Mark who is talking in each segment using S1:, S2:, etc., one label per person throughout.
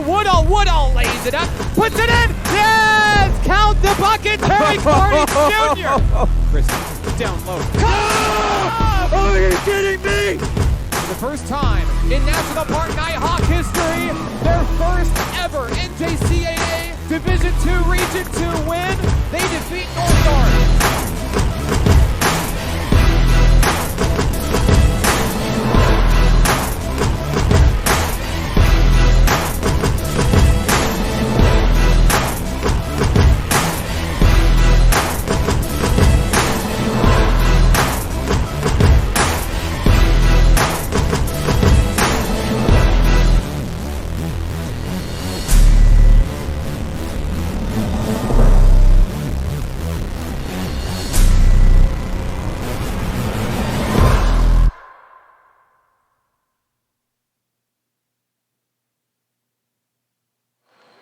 S1: Woodall lays it up, puts it in. Yes! Count the bucket, Terry Clardy Jr. Chris down low.
S2: Oh! Are you kidding me?
S1: For the first time in National Park Nighthawk history, their first ever NJCAA Division II Region II win. They defeat North Yard.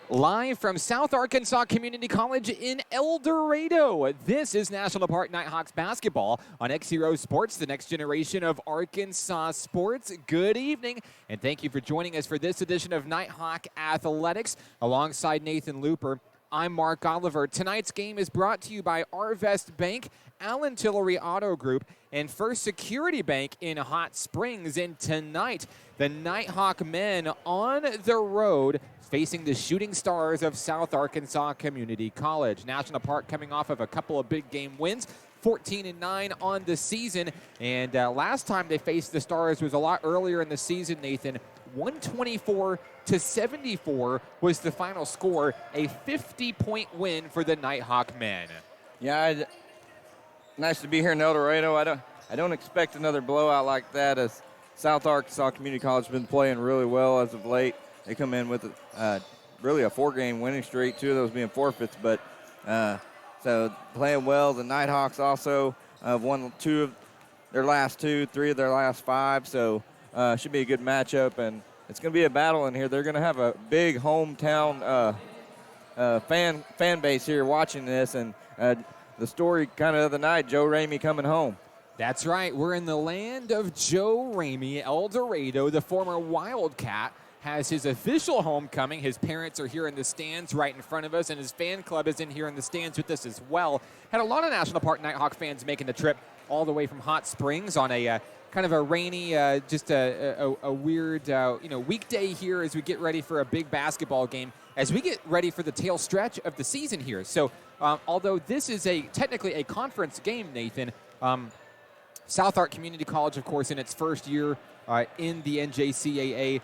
S1: Live from South Arkansas Community College in El Dorado, this is National Park Nighthawks basketball on XZero Sports, the next generation of Arkansas sports. Good evening, and thank you for joining us for this edition of Nighthawk Athletics. Alongside Nathan Looper, I'm Mark Oliver. Tonight's game is brought to you by Arvest Bank, Allen Tillery Auto Group, and First Security Bank in Hot Springs. And tonight, the Nighthawk men on the road facing the Shooting Stars of South Arkansas Community College. National Park coming off of a couple of big game wins, 14-9 on the season. And last time they faced the Stars was a lot earlier in the season, Nathan. 124-74 was the final score, a 50-point win for the Nighthawk men.
S2: Yeah, nice to be here in El Dorado. I don't expect another blowout like that, as South Arkansas Community College has been playing really well as of late. They come in with really a 4-game winning streak, 2 of those being forfeits, but so playing well. The Nighthawks also have won 2 of their last 2, 3 of their last 5, so should be a good matchup, and it's going to be a battle in here. They're going to have a big hometown fan base here watching this, and the story kind of the night, Joe Ramey coming home.
S1: That's right. We're in the land of Joe Ramey. El Dorado, the former Wildcat, has his official homecoming. His parents are here in the stands right in front of us, and his fan club is in here in the stands with us as well. Had a lot of National Park Nighthawk fans making the trip all the way from Hot Springs on a kind of a rainy, just a weird, weekday here as we get ready for a big basketball game, as we get ready for the tail stretch of the season here. So although this is technically a conference game, Nathan, South Ark Community College, of course, in its first year in the NJCAA,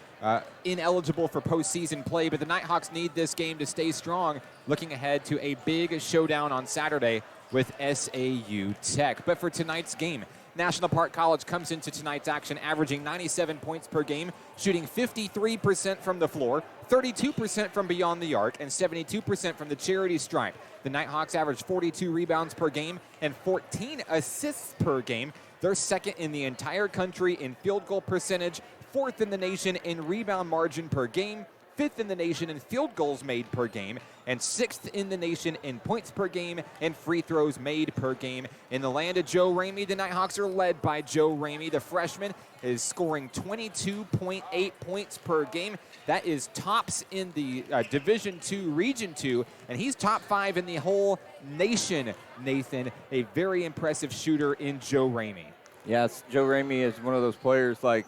S1: ineligible for postseason play, but the Nighthawks need this game to stay strong, looking ahead to a big showdown on Saturday with SAU Tech. But for tonight's game, National Park College comes into tonight's action averaging 97 points per game, shooting 53% from the floor, 32% from beyond the arc, and 72% from the charity stripe. The Nighthawks average 42 rebounds per game and 14 assists per game. They're second in the entire country in field goal percentage, 4th in the nation in rebound margin per game, 5th in the nation in field goals made per game, and 6th in the nation in points per game and free throws made per game. In the land of Joe Ramey, the Nighthawks are led by Joe Ramey. The freshman is scoring 22.8 points per game. That is tops in the Division II, Region II, and he's top 5 in the whole nation, Nathan. A very impressive shooter in Joe Ramey.
S2: Yes, Joe Ramey is one of those players, when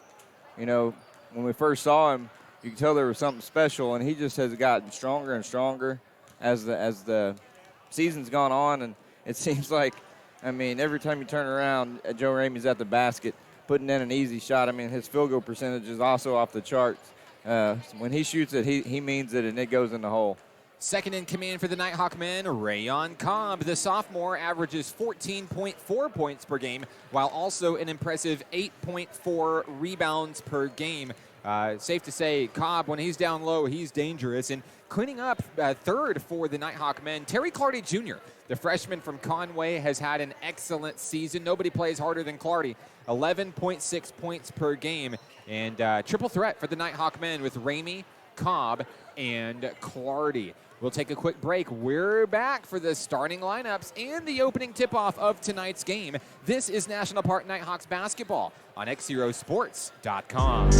S2: we first saw him, you can tell there was something special, and he just has gotten stronger and stronger as the season's gone on. And it seems like, every time you turn around, Joe Ramey's at the basket, putting in an easy shot. His field goal percentage is also off the charts. When he shoots it, he means it, and it goes in the hole.
S1: Second in command for the Nighthawk men, Rayon Cobb. The sophomore averages 14.4 points per game, while also an impressive 8.4 rebounds per game. Safe to say, Cobb, when he's down low, he's dangerous. And cleaning up third for the Nighthawk men, Terry Clardy Jr., the freshman from Conway, has had an excellent season. Nobody plays harder than Clardy. 11.6 points per game. And triple threat for the Nighthawk men with Ramey, Cobb, and Clardy. We'll take a quick break. We're back for the starting lineups and the opening tip-off of tonight's game. This is National Park Nighthawks basketball on XZeroSports.com.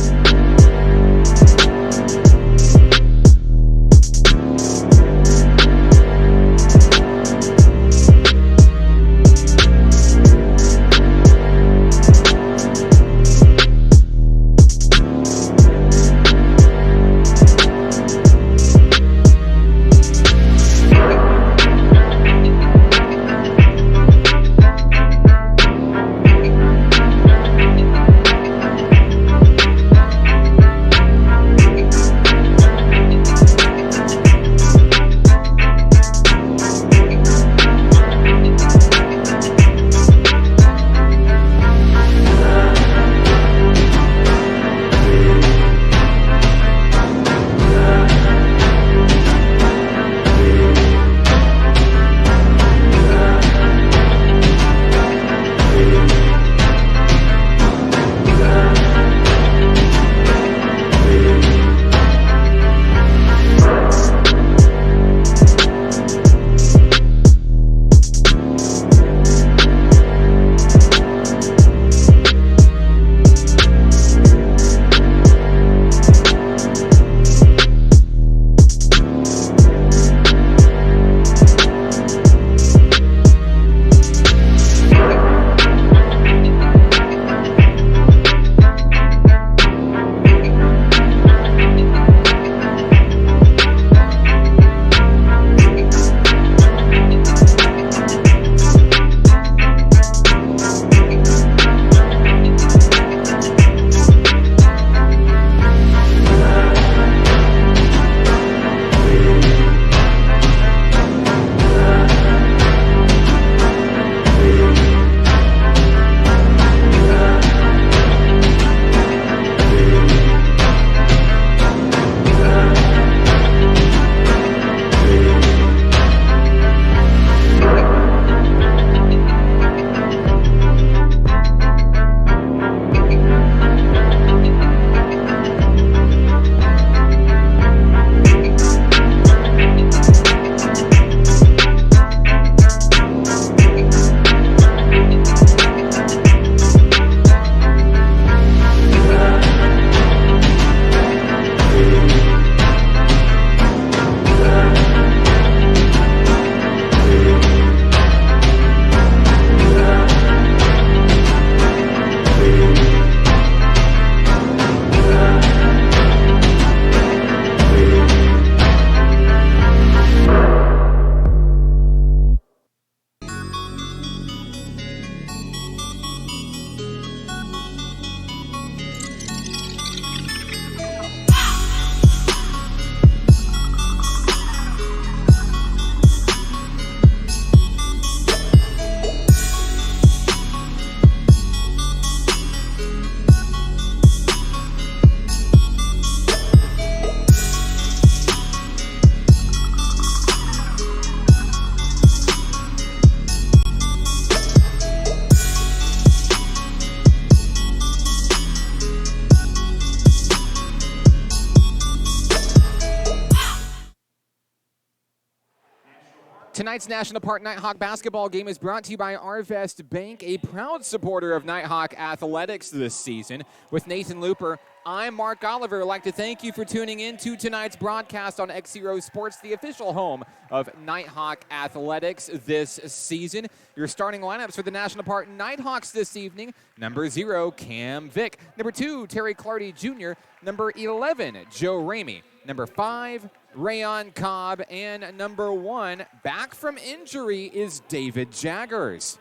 S1: Tonight's National Park Nighthawk basketball game is brought to you by Arvest Bank, a proud supporter of Nighthawk athletics this season. With Nathan Looper, I'm Mark Oliver. I'd like to thank you for tuning in to tonight's broadcast on XZero Sports, the official home of Nighthawk athletics this season. Your starting lineups for the National Park Nighthawks this evening: number 0, Cam Vick; number 2, Terry Clardy Jr.; number 11, Joe Ramey; number 5, Rayon Cobb; and number 1, back from injury, is David Jaggers.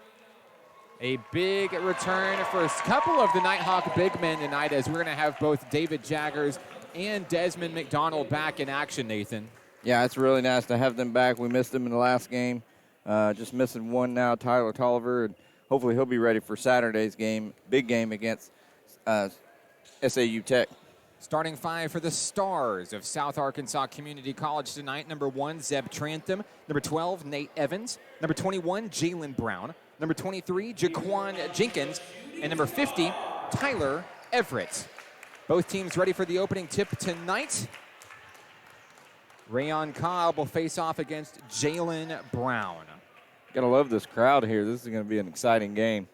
S1: A big return for a couple of the Nighthawk big men tonight, as we're going to have both David Jaggers and Desmond McDonald back in action, Nathan.
S2: Yeah, it's really nice to have them back. We missed them in the last game. Just missing one now, Tyler Tolliver, and hopefully he'll be ready for Saturday's game, big game against SAU Tech.
S1: Starting 5 for the Stars of South Arkansas Community College tonight: number 1, Zeb Trantham; number 12, Nate Evans; number 21, Jalen Brown; number 23, Jaquan Jenkins; and number 50, Tyler Everett. Both teams ready for the opening tip tonight. Rayon Cobb will face off against Jalen Brown.
S2: Gotta love this crowd here. This is going to be an exciting game.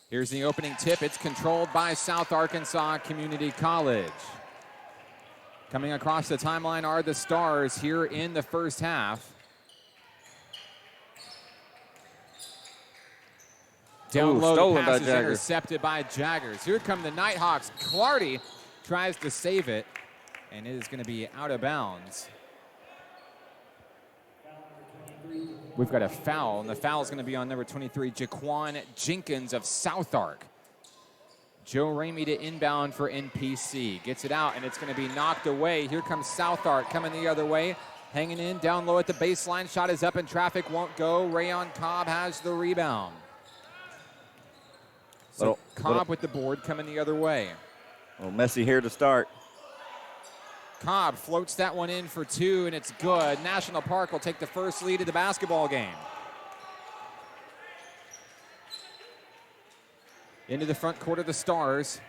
S1: Here's the opening tip. It's controlled by South Arkansas Community College. Coming across the timeline are the Stars here in the first half. Down low, the pass is intercepted by Jaggers. Here come the Nighthawks. Clardy tries to save it, and it is going to be out of bounds. We've got a foul, and the foul is going to be on number 23, Jaquan Jenkins of South Ark. Joe Ramey to inbound for NPC. Gets it out, and it's going to be knocked away. Here comes South Ark coming the other way. Hanging in, down low at the baseline. Shot is up in traffic, won't go. Rayon Cobb has the rebound. So Cobb with the board coming the other way.
S2: A little messy here to start.
S1: Cobb floats that one in for 2, and it's good. National Park will take the first lead of the basketball game. Into the front court of the Stars.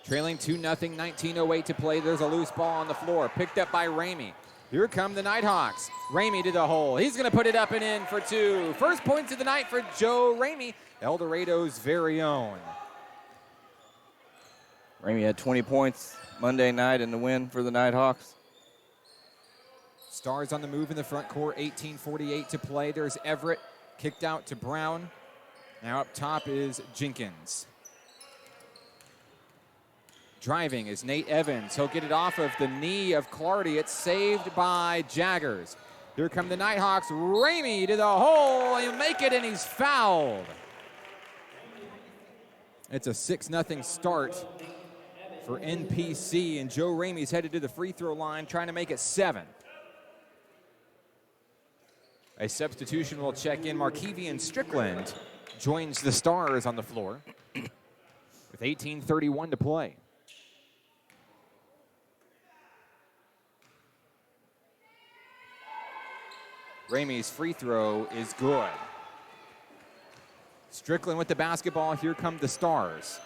S1: Trailing 2-0, 19:08 to play. There's a loose ball on the floor, picked up by Ramey. Here come the Nighthawks. Ramey to the hole. He's going to put it up and in for 2. First points of the night for Joe Ramey, El Dorado's very own.
S2: Ramey had 20 points Monday night in the win for the Nighthawks.
S1: Stars on the move in the front court, 18:48 to play. There's Everett, kicked out to Brown. Now up top is Jenkins. Driving is Nate Evans. He'll get it off of the knee of Clardy. It's saved by Jaggers. Here come the Nighthawks. Ramey to the hole. He'll make it, and he's fouled. It's a 6-0 start for NPC, and Joe Ramey's headed to the free throw line, trying to make it 7. A substitution will check in. Markevian Strickland joins the Stars on the floor with 18:31 to play. Ramey's free throw is good. Strickland with the basketball. Here come the Stars.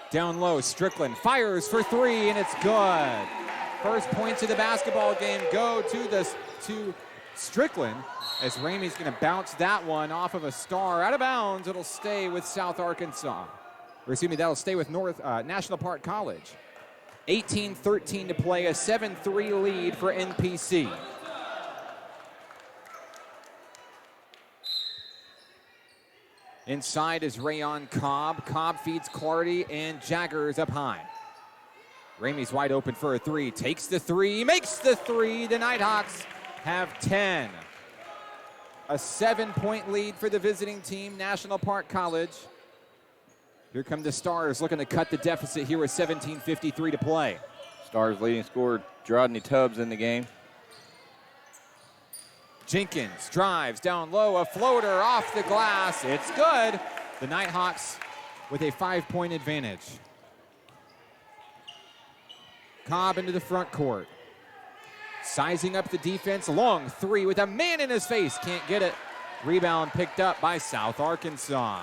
S1: Down low, Strickland fires for 3, and it's good. First points of the basketball game go to Strickland, as Ramey's going to bounce that one off of a Star. Out of bounds, it'll stay with South Arkansas. Or excuse me, that'll stay with National Park College. 18:13 to play, a 7-3 lead for NPC. Inside is Rayon Cobb. Cobb feeds Clardy, and Jaggers up high. Ramey's wide open for a 3. Takes the 3, makes the 3. The Nighthawks have 10. A 7-point lead for the visiting team, National Park College. Here come the Stars looking to cut the deficit here with 17:53 to play.
S2: Stars leading scorer, Rodney Tubbs in the game.
S1: Jenkins drives down low, a floater off the glass. It's good. The Nighthawks with a 5-point advantage. Cobb into the front court. Sizing up the defense. Long 3 with a man in his face. Can't get it. Rebound picked up by South Arkansas.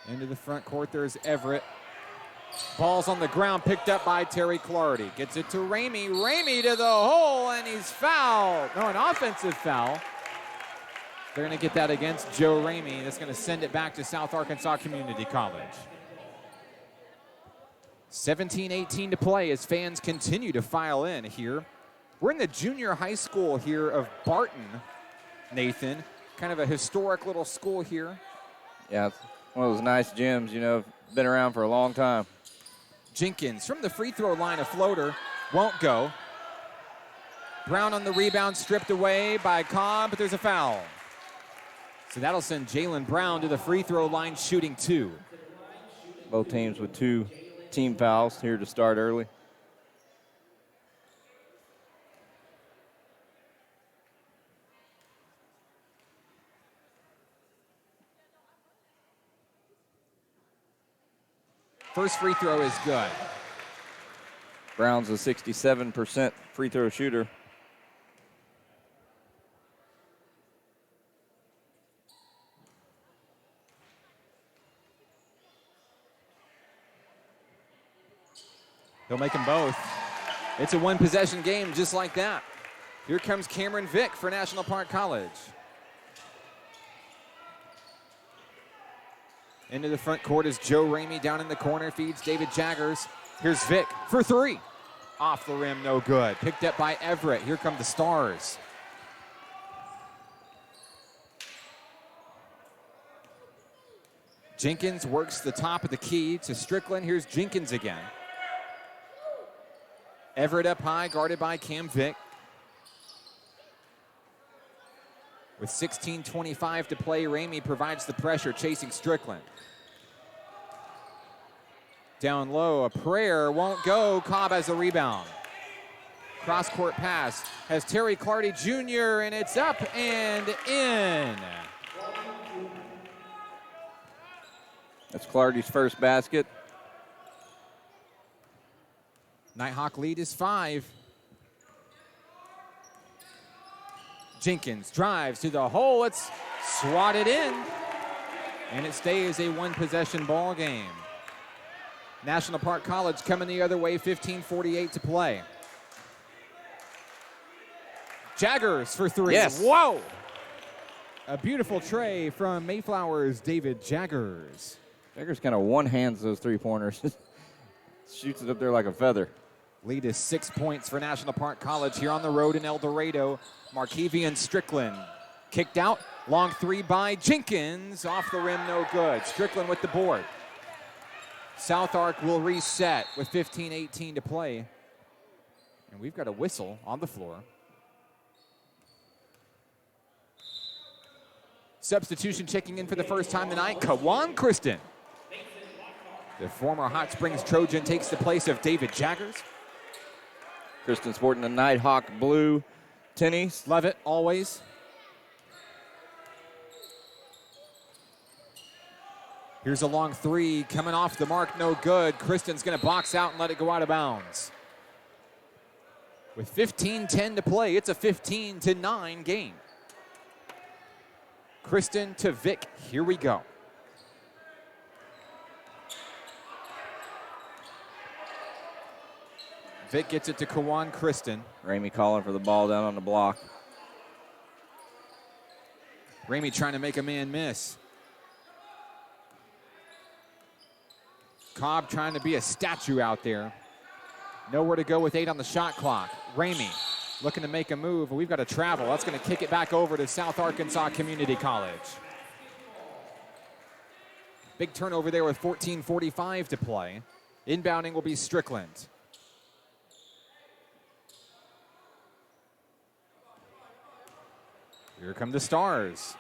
S1: Into the front court, there's Everett. Ball's on the ground, picked up by Terry Clardy. Gets it to Ramey. Ramey to the hole, and he's fouled. No, an offensive foul. They're going to get that against Joe Ramey. That's going to send it back to South Arkansas Community College. 17-18 to play as fans continue to file in here. We're in the junior high school here of Barton, Nathan. Kind of a historic little school here.
S2: Yeah, it's one of those nice gyms, you know, been around for a long time.
S1: Jenkins from the free throw line, a floater, won't go. Brown on the rebound, stripped away by Cobb, but there's a foul. So that'll send Jalen Brown to the free throw line, shooting 2.
S2: Both teams with 2 team fouls here to start early.
S1: First free throw is good.
S2: Brown's a 67% free throw shooter.
S1: He'll make them both. It's a one-possession game just like that. Here comes Cameron Vick for National Park College. Into the front court is Joe Ramey down in the corner, feeds David Jaggers. Here's Vick for 3. Off the rim, no good. Picked up by Everett. Here come the Stars. Jenkins works the top of the key to Strickland. Here's Jenkins again. Everett up high, guarded by Cam Vick. With 16:25 to play, Ramey provides the pressure, chasing Strickland. Down low, a prayer won't go. Cobb has the rebound. Cross-court pass has Terry Clardy Jr., and it's up and in.
S2: That's Clardy's first basket.
S1: Nighthawk lead is 5. Jenkins drives to the hole. It's swatted in. And it stays a one-possession ball game. National Park College coming the other way, 15:48 to play. Jaggers for 3.
S2: Yes.
S1: Whoa! A beautiful tray from Mayflower's David Jaggers.
S2: Jaggers kind of one-hands those three-pointers. Shoots it up there like a feather.
S1: Lead is 6 points for National Park College here on the road in El Dorado. Markevian Strickland kicked out. Long 3 by Jenkins. Off the rim, no good. Strickland with the board. South Ark will reset with 15:18 to play. And we've got a whistle on the floor. Substitution checking in for the first time tonight, Kawan Kristen. The former Hot Springs Trojan takes the place of David Jaggers.
S2: Kristen sporting the Nighthawk blue tennies.
S1: Love it, always. Here's a long 3 coming off the mark, no good. Kristen's going to box out and let it go out of bounds. With 15:10 to play, it's a 15-9 game. Kristen to Vick, here we go. Vick gets it to Kawan Kristen.
S2: Ramey calling for the ball down on the block.
S1: Ramey trying to make a man miss. Cobb trying to be a statue out there. Nowhere to go with 8 on the shot clock. Ramey looking to make a move, and we've got to travel. That's going to kick it back over to South Arkansas Community College. Big turnover there with 14:45 to play. Inbounding will be Strickland. Here come the Stars.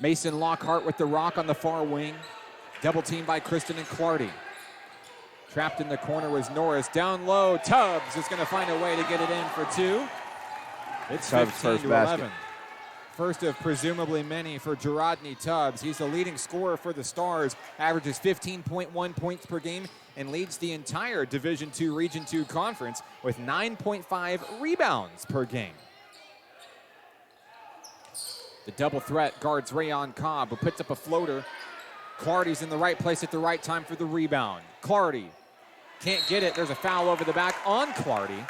S1: Mason Lockhart with the rock on the far wing. Double team by Kristen and Clardy. Trapped in the corner was Norris. Down low, Tubbs is going to find a way to get it in for 2. It's
S2: Tubbs'
S1: 15
S2: first
S1: to
S2: basket.
S1: 11. First of presumably many for Gerodney Tubbs. He's the leading scorer for the Stars, averages 15.1 points per game and leads the entire Division II Region II conference with 9.5 rebounds per game. The double threat guards Rayon Cobb, who puts up a floater. Clardy's in the right place at the right time for the rebound. Clardy can't get it. There's a foul over the back on Clardy.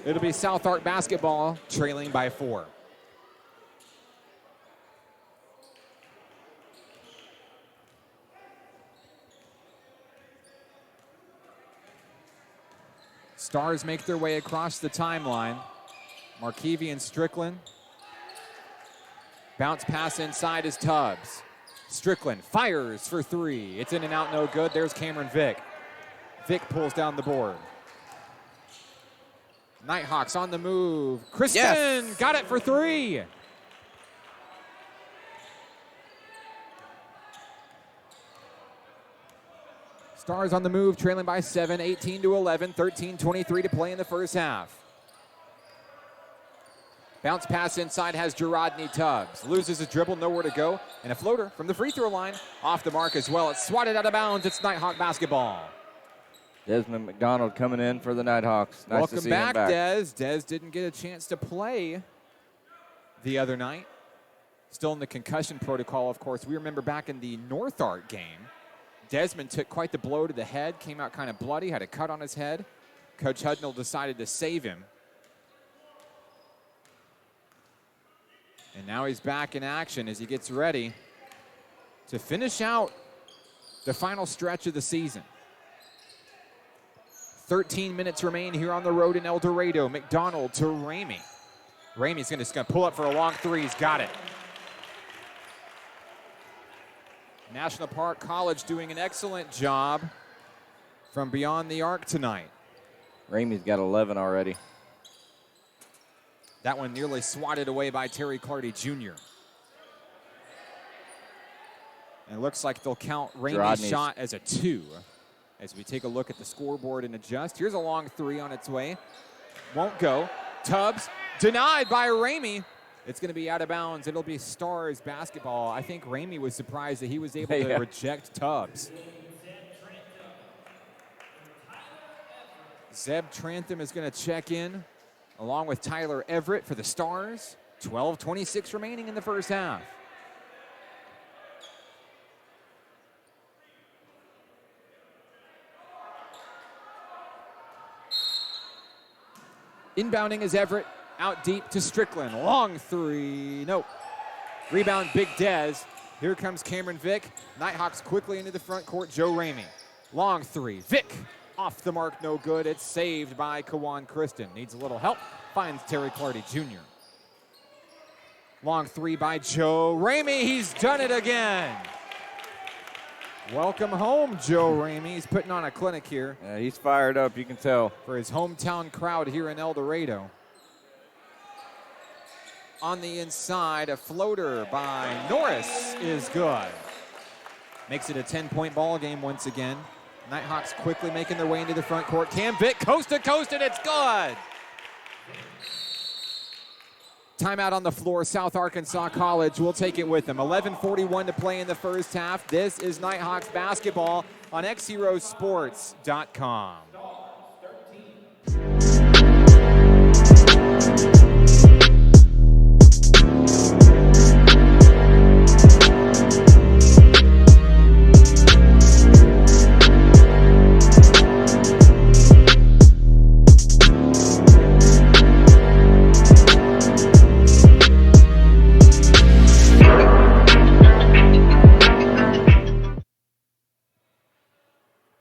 S1: It'll be South Ark basketball trailing by 4. Stars make their way across the timeline. Markevian and Strickland. Bounce pass inside is Tubbs. Strickland fires for 3. It's in and out, no good. There's Cameron Vick. Vick pulls down the board. Nighthawks on the move. Kristen got it for 3. Stars on the move, trailing by 7, 18-11, 13-23 to play in the first half. Bounce pass inside has Gerardney Tubbs. Loses his dribble, nowhere to go. And a floater from the free throw line. Off the mark as well. It's swatted out of bounds. It's Nighthawk basketball.
S2: Desmond McDonald coming in for the Nighthawks. Nice
S1: Welcome
S2: to see
S1: back,
S2: him back.
S1: Des didn't get a chance to play the other night. Still in the concussion protocol, of course. We remember back in the North Ark game, Desmond took quite the blow to the head, came out kind of bloody, had a cut on his head. Coach Hudnall decided to save him. And now he's back in action as he gets ready to finish out the final stretch of the season. 13 minutes remain here on the road in El Dorado. McDonald to Ramey. Ramey's just going to pull up for a long 3. He's got it. National Park College doing an excellent job from beyond the arc tonight.
S2: Ramey's got 11 already.
S1: That one nearly swatted away by Terry Clardy Jr. And it looks like they'll count Ramey's shot as a 2 as we take a look at the scoreboard and adjust. Here's a long 3 on its way. Won't go. Tubbs denied by Ramey. It's going to be out of bounds. It'll be Stars basketball. I think Ramey was surprised that he was able to reject Tubbs. Zeb Trantham is going to check in along with Tyler Everett for the Stars. 12:26 remaining in the first half. Inbounding is Everett. Out deep to Strickland. Long 3. Nope. Rebound, Big Des. Here comes Cameron Vick. Nighthawks quickly into the front court. Joe Ramey. Long 3. Vick. Off the mark, no good. It's saved by Kawan Kristen. Needs a little help. Finds Terry Clardy Jr. Long 3 by Joe Ramey. He's done it again. Welcome home, Joe Ramey. He's putting on a clinic here.
S2: Yeah, he's fired up, you can tell.
S1: For his hometown crowd here in El Dorado. On the inside, a floater by Norris is good. Makes it a 10-point ball game once again. Nighthawks quickly making their way into the front court. Cam Vick, coast to coast, and it's good. Timeout on the floor. South Arkansas College will take it with them. 11:41 to play in the first half. This is Nighthawks basketball on XZeroSports.com.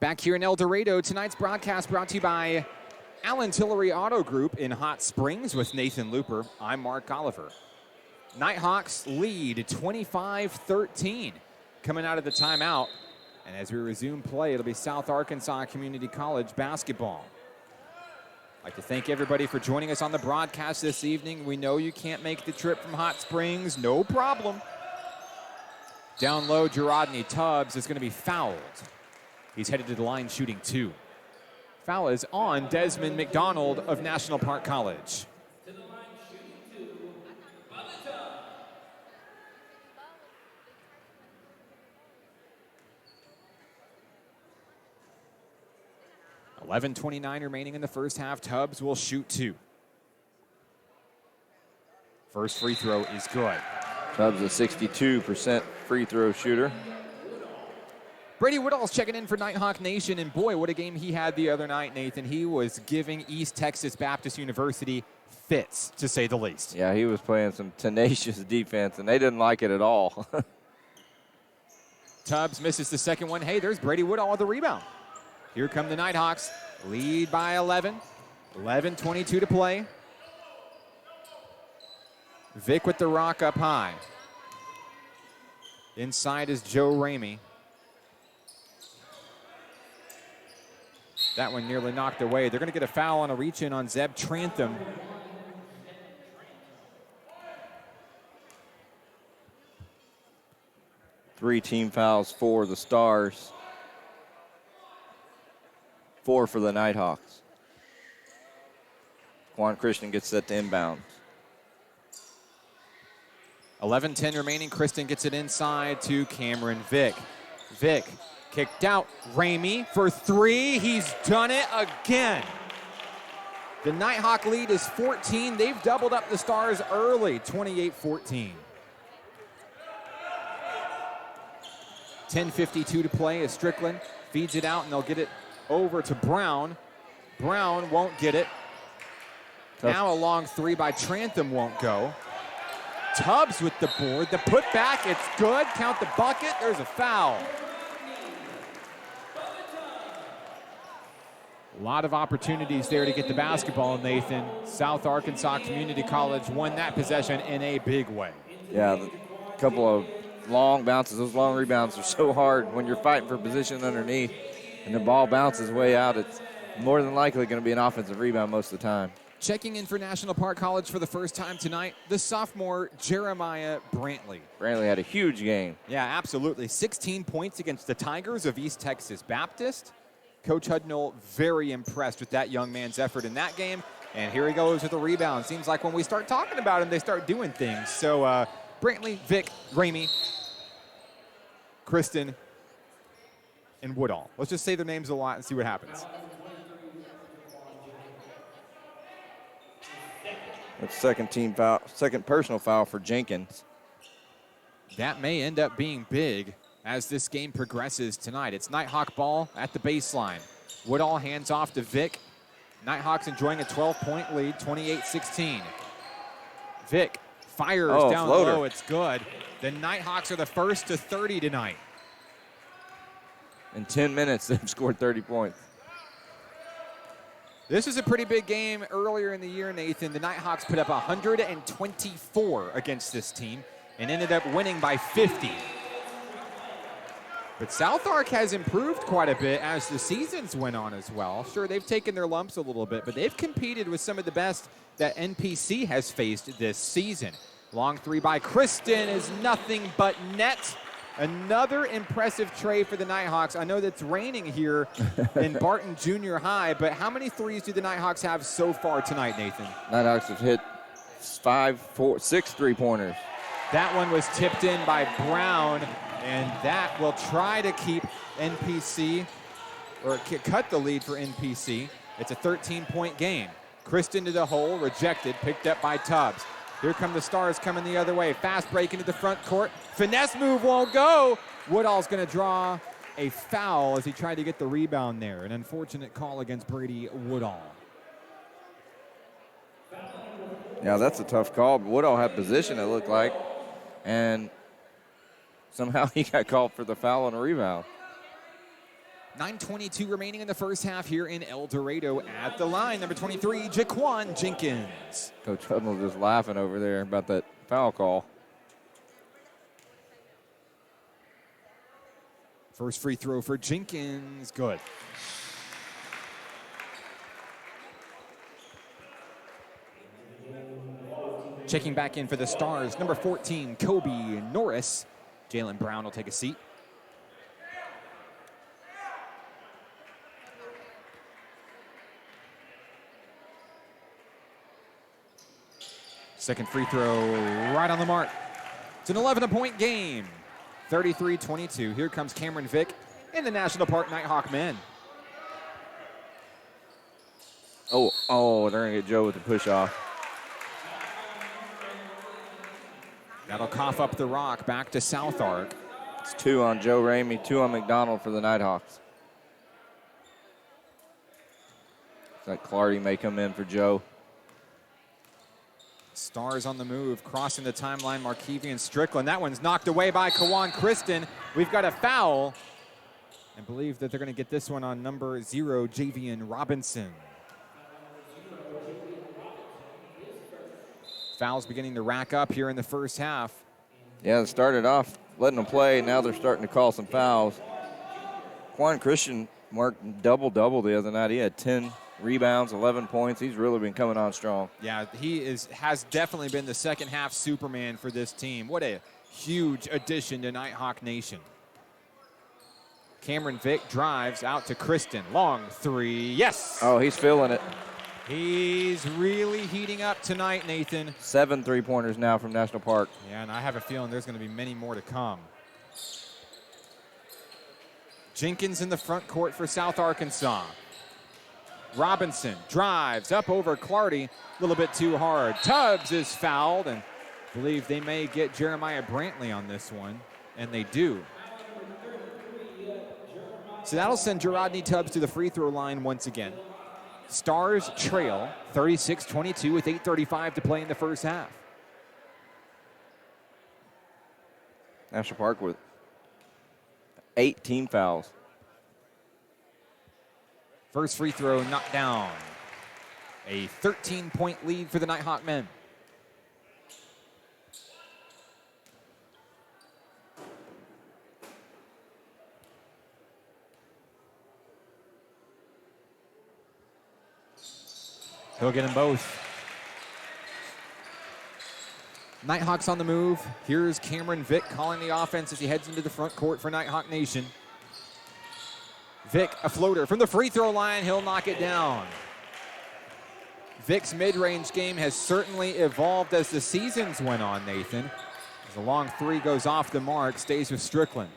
S1: Back here in El Dorado, tonight's broadcast brought to you by Allen Tillery Auto Group in Hot Springs with Nathan Looper. I'm Mark Oliver. Nighthawks lead 25-13 coming out of the timeout. And as we resume play, it'll be South Arkansas Community College basketball. I'd like to thank everybody for joining us on the broadcast this evening. We know you can't make the trip from Hot Springs. No problem. Down low, Gerardney Tubbs is going to be fouled. He's headed to the line shooting 2. Foul is on Desmond McDonald of National Park College. 11:29 remaining in the first half. Tubbs will shoot 2. First free throw is good.
S2: Tubbs a 62% free throw shooter.
S1: Brady Woodall's checking in for Nighthawk Nation, and boy, what a game he had the other night, Nathan. He was giving East Texas Baptist University fits, to say the least.
S2: Yeah, he was playing some tenacious defense, and they didn't like it at all.
S1: Tubbs misses the second one. Hey, there's Brady Woodall with the rebound. Here come the Nighthawks. Lead by 11. 11:22 to play. Vic with the rock up high. Inside is Joe Ramey. That one nearly knocked away. They're going to get a foul on a reach-in on Zeb Trantham.
S2: Three team fouls for the Stars. 4 for the Nighthawks. Quan Christian gets set to inbound.
S1: 11:10 remaining. Kristen gets it inside to Cameron Vick. Vick kicked out. Ramey for 3. He's done it again. The Nighthawk lead is 14. They've doubled up the Stars early, 28-14. 10:52 to play as Strickland feeds it out, and they'll get it over to Brown. Brown won't get it.
S2: Tough.
S1: Now a long 3 by Trantham won't go. Tubbs with the board. The putback, it's good. Count the bucket. There's a foul. A lot of opportunities there to get the basketball, Nathan. South Arkansas Community College won that possession in a big way.
S2: Yeah, a couple of long bounces. Those long rebounds are so hard when you're fighting for position underneath and the ball bounces way out. It's more than likely going to be an offensive rebound most of the time.
S1: Checking in for National Park College for the first time tonight, the sophomore Jeremiah Brantley.
S2: Brantley had a huge game.
S1: Yeah, absolutely. 16 points against the Tigers of East Texas Baptist. Coach Hudnall very impressed with that young man's effort in that game. And here he goes with a rebound. Seems like when we start talking about him, they start doing things. So Brantley, Vic, Ramey, Kristen, and Woodall. Let's just say their names a lot and see what happens.
S2: That's second team foul, second personal foul for Jenkins.
S1: That may end up being big as this game progresses tonight. It's Nighthawk ball at the baseline. Woodall hands off to Vic. Nighthawks enjoying a 12-point lead, 28-16. Vic fires down
S2: floater.
S1: low. It's good. The Nighthawks are the first to 30 tonight.
S2: In 10 minutes, they've scored 30 points.
S1: This is a pretty big game earlier in the year, Nathan. The Nighthawks put up 124 against this team and ended up winning by 50. But South Ark has improved quite a bit as the seasons went on as well. Sure, they've taken their lumps a little bit, but they've competed with some of the best that NPC has faced this season. Long 3 by Kristen is nothing but net. Another impressive tray for the Nighthawks. I know that it's raining here in Barton Junior High, but how many threes do the Nighthawks have so far tonight, Nathan?
S2: Nighthawks have hit 6 3-pointers.
S1: That one was tipped in by Brown, and that will try to keep NPC, or cut the lead for NPC. It's a 13-point game. Kristen to the hole, rejected, picked up by Tubbs. Here come the Stars coming the other way. Fast break into the front court. Finesse move won't go. Woodall's going to draw a foul as he tried to get the rebound there. An unfortunate call against Brady Woodall.
S2: Yeah, that's a tough call. But Woodall had position, it looked like. And somehow he got called for the foul on a rebound.
S1: 9:22 remaining in the first half here in El Dorado. At the line, number 23, Jaquan Jenkins.
S2: Coach Hudnall just laughing over there about that foul call.
S1: First free throw for Jenkins, good. Checking back in for the Stars, number 14, Kobe Norris. Jalen Brown will take a seat. Second free throw right on the mark. It's an 11-point game. 33-22. Here comes Cameron Vick and the National Park Nighthawk men.
S2: Oh, they're going to get Joe with the push off.
S1: That'll cough up the rock back to South Arc.
S2: It's 2 on Joe Ramey, 2 on McDonald for the Nighthawks. Looks like Clardy may come in for Joe.
S1: Stars on the move, crossing the timeline, Markevian Strickland. That one's knocked away by Kawan Kristen. We've got a foul. I believe that they're going to get this one on number 0, Javian Robinson. Fouls beginning to rack up here in the first half.
S2: Yeah, they started off letting them play. Now they're starting to call some fouls. Quan Christian marked double-double the other night. He had 10 rebounds, 11 points. He's really been coming on strong.
S1: Yeah, he has definitely been the second half Superman for this team. What a huge addition to Nighthawk Nation. Cameron Vick drives out to Kristen. Long 3, yes!
S2: Oh, he's feeling it.
S1: He's really heating up tonight, Nathan.
S2: 7 3-pointers now from National Park.
S1: Yeah, and I have a feeling there's going to be many more to come. Jenkins in the front court for South Arkansas. Robinson drives up over Clardy, a little bit too hard. Tubbs is fouled, and I believe they may get Jeremiah Brantley on this one, and they do. So that'll send Gerardney Tubbs to the free throw line once again. Stars trail 36-22 with 8:35 to play in the first half.
S2: National Park with 8 team fouls.
S1: First free throw knocked down. A 13-point lead for the Nighthawk men. He'll get them both. Nighthawks on the move. Here's Cameron Vick calling the offense as he heads into the front court for Nighthawk Nation. Vick, a floater from the free throw line. He'll knock it down. Vick's mid-range game has certainly evolved as the seasons went on, Nathan. As the long 3 goes off the mark, stays with Strickland.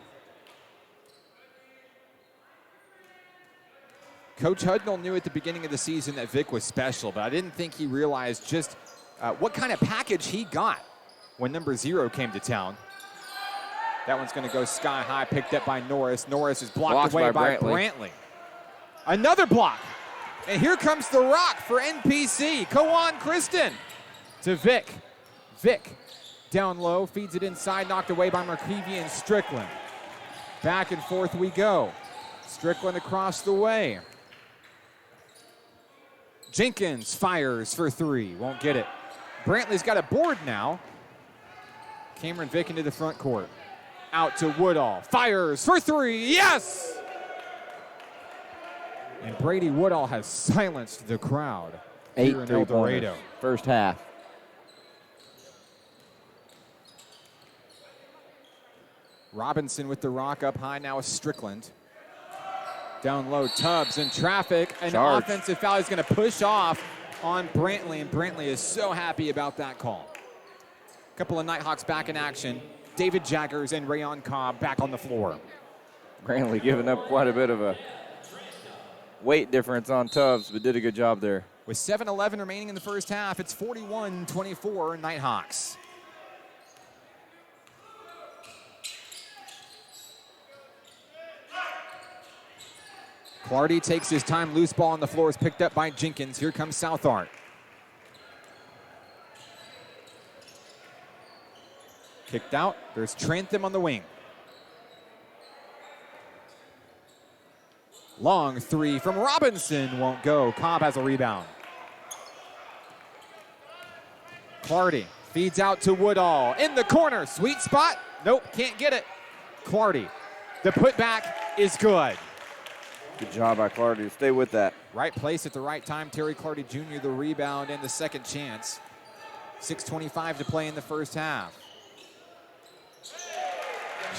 S1: Coach Hudnall knew at the beginning of the season that Vick was special, but I didn't think he realized just what kind of package he got when number 0 came to town. That one's going to go sky high, picked up by Norris. Norris is blocked away by Brantley. Another block. And here comes the rock for NPC. Kawan Kristen to Vick. Vick down low, feeds it inside, knocked away by Markevian Strickland. Back and forth we go. Strickland across the way. Jenkins fires for 3, won't get it. Brantley's got a board now. Cameron Vick into the front court. Out to Woodall, fires for 3, yes! And Brady Woodall has silenced the crowd
S2: 8
S1: here in El Dorado.
S2: First half.
S1: Robinson with the rock up high now with Strickland. Down low, Tubbs in traffic. An offensive foul is going to push off on Brantley, and Brantley is so happy about that call. A couple of Nighthawks back in action. David Jaggers and Rayon Cobb back on the floor.
S2: Brantley giving up quite a bit of a weight difference on Tubbs, but did a good job there.
S1: With 7:11 remaining in the first half, it's 41-24 Nighthawks. Clardy takes his time. Loose ball on the floor is picked up by Jenkins. Here comes South Arc. Kicked out. There's Trantham on the wing. Long 3 from Robinson won't go. Cobb has a rebound. Clardy feeds out to Woodall. In the corner. Sweet spot. Nope, can't get it. Clardy. The putback is good.
S2: Good job by Clardy to stay with that.
S1: Right place at the right time. Terry Clardy Jr. the rebound and the second chance. 6:25 to play in the first half.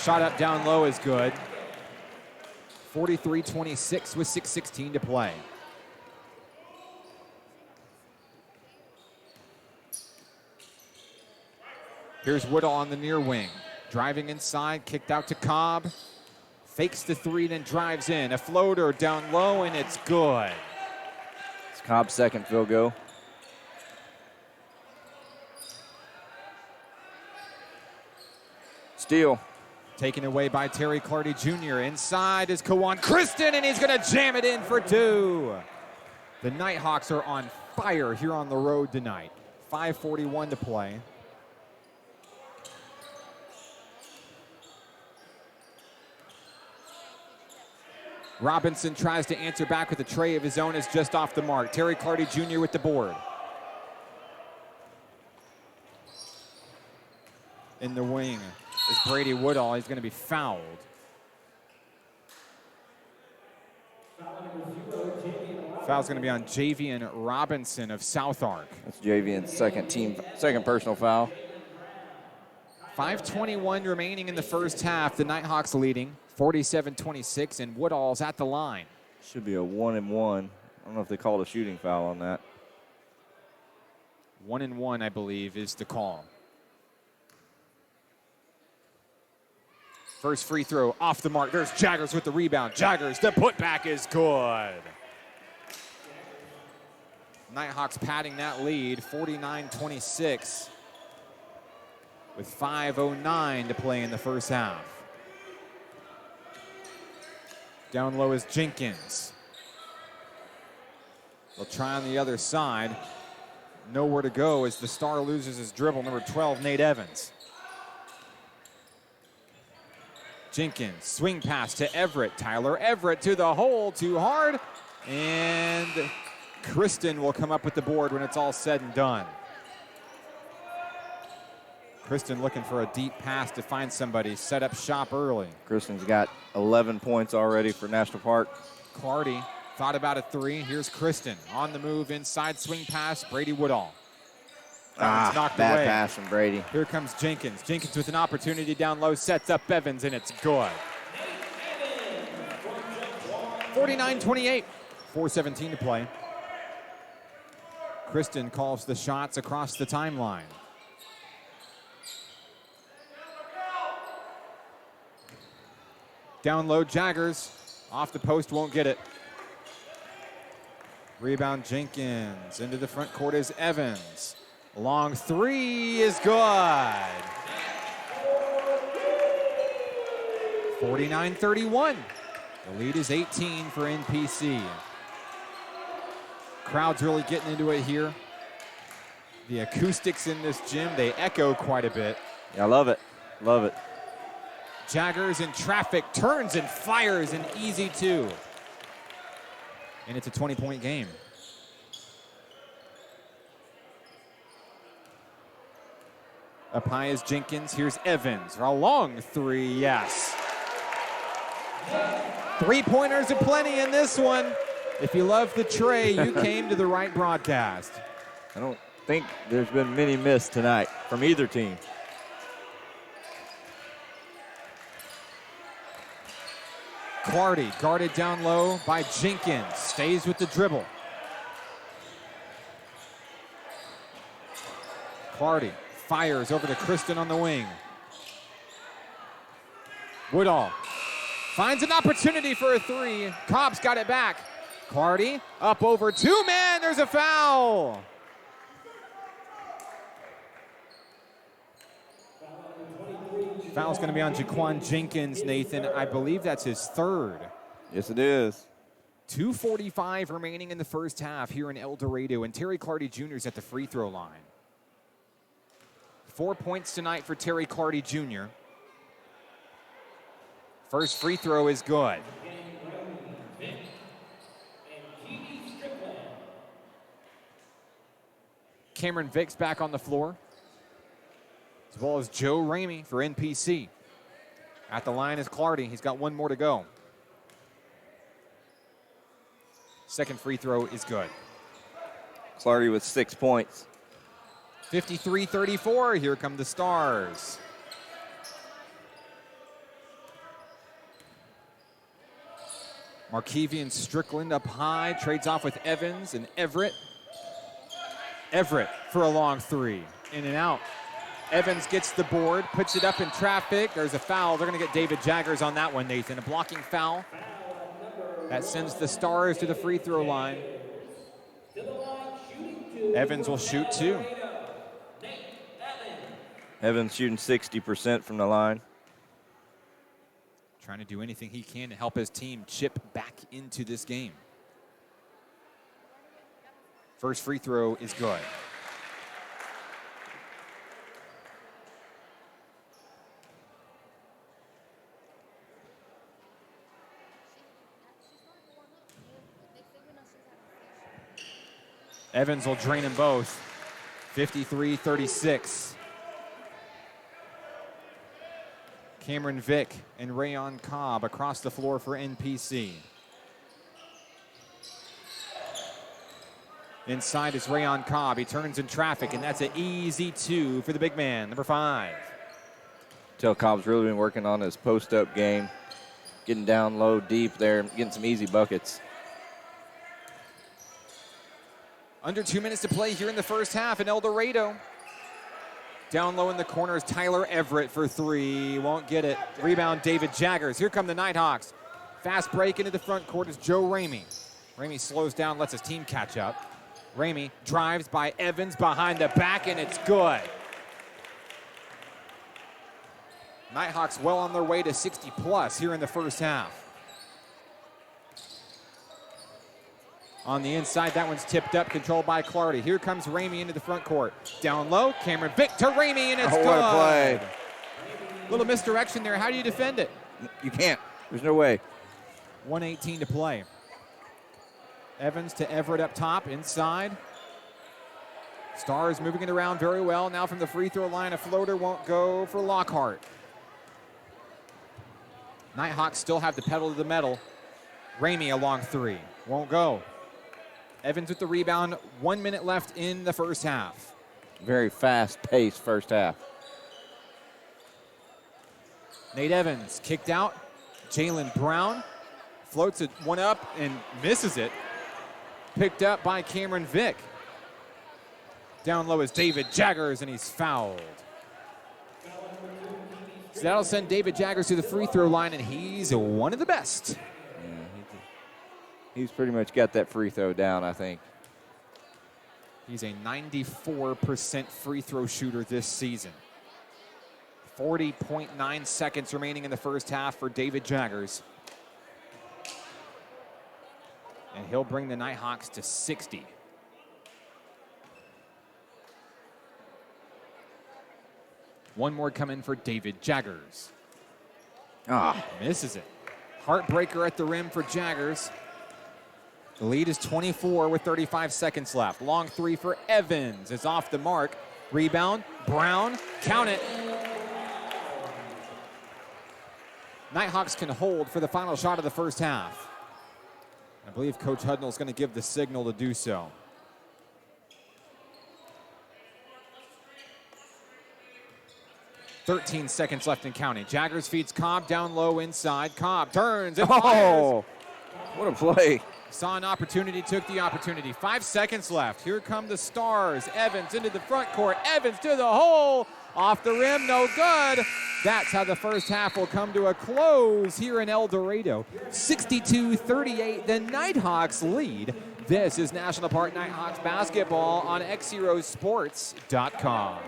S1: Shot up down low is good. 43-26 with 6:16 to play. Here's Woodall on the near wing. Driving inside, kicked out to Cobb. Fakes the 3, then drives in. A floater down low, and it's good.
S2: Cobb's second field goal. Steal.
S1: Taken away by Terry Clardy Jr. Inside is Kawan Kristen, and he's going to jam it in for 2. The Nighthawks are on fire here on the road tonight. 5:41 to play. Robinson tries to answer back with a tray of his own. Is just off the mark. Terry Clardy Jr. with the board. In the wing is Brady Woodall. He's going to be fouled. Foul's going to be on Javian Robinson of South Ark.
S2: That's Javian's second personal foul.
S1: 5:21 remaining in the first half. The Nighthawks leading 47-26, and Woodall's at the line.
S2: Should be a 1-and-1. I don't know if they called a shooting foul on that.
S1: 1-and-1, I believe, is the call. First free throw off the mark. There's Jaggers with the rebound. Jaggers, the putback is good. Nighthawks padding that lead, 49-26, with 5:09 to play in the first half. Down low is Jenkins. They'll try on the other side. Nowhere to go as the star loses his dribble. Number 12, Nate Evans. Jenkins, swing pass to Everett. Tyler Everett to the hole, too hard. And Kristen will come up with the board when it's all said and done. Kristen looking for a deep pass to find somebody, set up shop early.
S2: Kristen's got 11 points already for National Park.
S1: Clardy thought about a 3. Here's Kristen on the move, inside swing pass, Brady Woodall. Knocked
S2: bad
S1: away.
S2: Pass from Brady.
S1: Here comes Jenkins. Jenkins with an opportunity down low, sets up Evans, and it's good. 49-28, 4:17 to play. Kristen calls the shots across the timeline. Down low, Jaggers. Off the post, won't get it. Rebound, Jenkins. Into the front court is Evans. Long 3 is good. 49-31. The lead is 18 for NPC. Crowd's really getting into it here. The acoustics in this gym, they echo quite a bit.
S2: Yeah, I love it. Love it.
S1: Jaggers in traffic, turns and fires an easy 2. And it's a 20-point game. Up high is Jenkins. Here's Evans. A long 3, yes. 3-pointers aplenty in this one. If you love the tray, you came to the right broadcast.
S2: I don't think there's been many missed tonight from either team.
S1: Clardy guarded down low by Jenkins. Stays with the dribble. Clardy fires over to Kristen on the wing. Woodall finds an opportunity for a 3. Cobb's got it back. Clardy up over 2 men. There's a foul. Foul's going to be on Jaquan Jenkins, Nathan. I believe that's his 3rd.
S2: Yes, it is.
S1: 2:45 remaining in the first half here in El Dorado, and Terry Clardy Jr. is at the free throw line. 4 points tonight for Terry Clardy Jr. First free throw is good. Cameron Vick's back on the floor, as well as Joe Ramey for NPC. At the line is Clardy. He's got 1 more to go. Second free throw is good.
S2: Clardy with 6 points.
S1: 53-34. Here come the Stars. Markevian Strickland up high, trades off with Evans and Everett. Everett for a long 3. In and out. Evans gets the board, puts it up in traffic. There's a foul. They're going to get David Jaggers on that one, Nathan. A blocking foul. That sends the Stars to the free throw line. Evans will shoot 2.
S2: Evans shooting 60% from the line.
S1: Trying to do anything he can to help his team chip back into this game. First free throw is good. Evans will drain them both. 53-36. Cameron Vick and Rayon Cobb across the floor for NPC. Inside is Rayon Cobb. He turns in traffic, and that's an easy 2 for the big man, number 5.
S2: Tell Cobb's really been working on his post-up game, getting down low, deep there, getting some easy buckets.
S1: Under 2 minutes to play here in the first half in El Dorado. Down low in the corner is Tyler Everett for 3. Won't get it. Rebound, David Jaggers. Here come the Nighthawks. Fast break into the front court is Joe Ramey. Ramey slows down, lets his team catch up. Ramey drives by Evans behind the back, and it's good. Nighthawks well on their way to 60+ here in the first half. On the inside, that one's tipped up, controlled by Clardy. Here comes Ramey into the front court. Down low, Cameron Vick to Ramey, and it's good.
S2: What a play.
S1: Little misdirection there. How do you defend it?
S2: You can't. There's no way.
S1: 1:18 to play. Evans to Everett up top, inside. Stars moving it around very well. Now from the free throw line, a floater won't go for Lockhart. Nighthawks still have the pedal to the metal. Ramey a long 3. Won't go. Evans with the rebound. 1 minute left in the first half.
S2: Very fast-paced first half.
S1: Nate Evans kicked out. Jalen Brown floats it one up and misses it. Picked up by Cameron Vick. Down low is David Jaggers, and he's fouled. So that'll send David Jaggers to the free throw line, and he's one of the best.
S2: Yeah, he's pretty much got that free throw down, I think.
S1: He's a 94% free throw shooter this season. 40.9 seconds remaining in the first half for David Jaggers. And he'll bring the Nighthawks to 60. One more coming for David Jaggers. Misses it. Heartbreaker at the rim for Jaggers. The lead is 24 with 35 seconds left. Long 3 for Evans is off the mark. Rebound, Brown, count it. Nighthawks can hold for the final shot of the first half. I believe Coach Hudnall is going to give the signal to do so. "13 seconds left and counting. Jaggers feeds Cobb down low inside. Cobb turns and fires.
S2: What a play.
S1: Saw an opportunity, took the opportunity. 5 seconds left. Here come the Stars. Evans into the front court. Evans to the hole. Off the rim, no good. That's how the first half will come to a close here in El Dorado. 62-38, the Nighthawks lead. This is National Park Nighthawks basketball on XZerosports.com.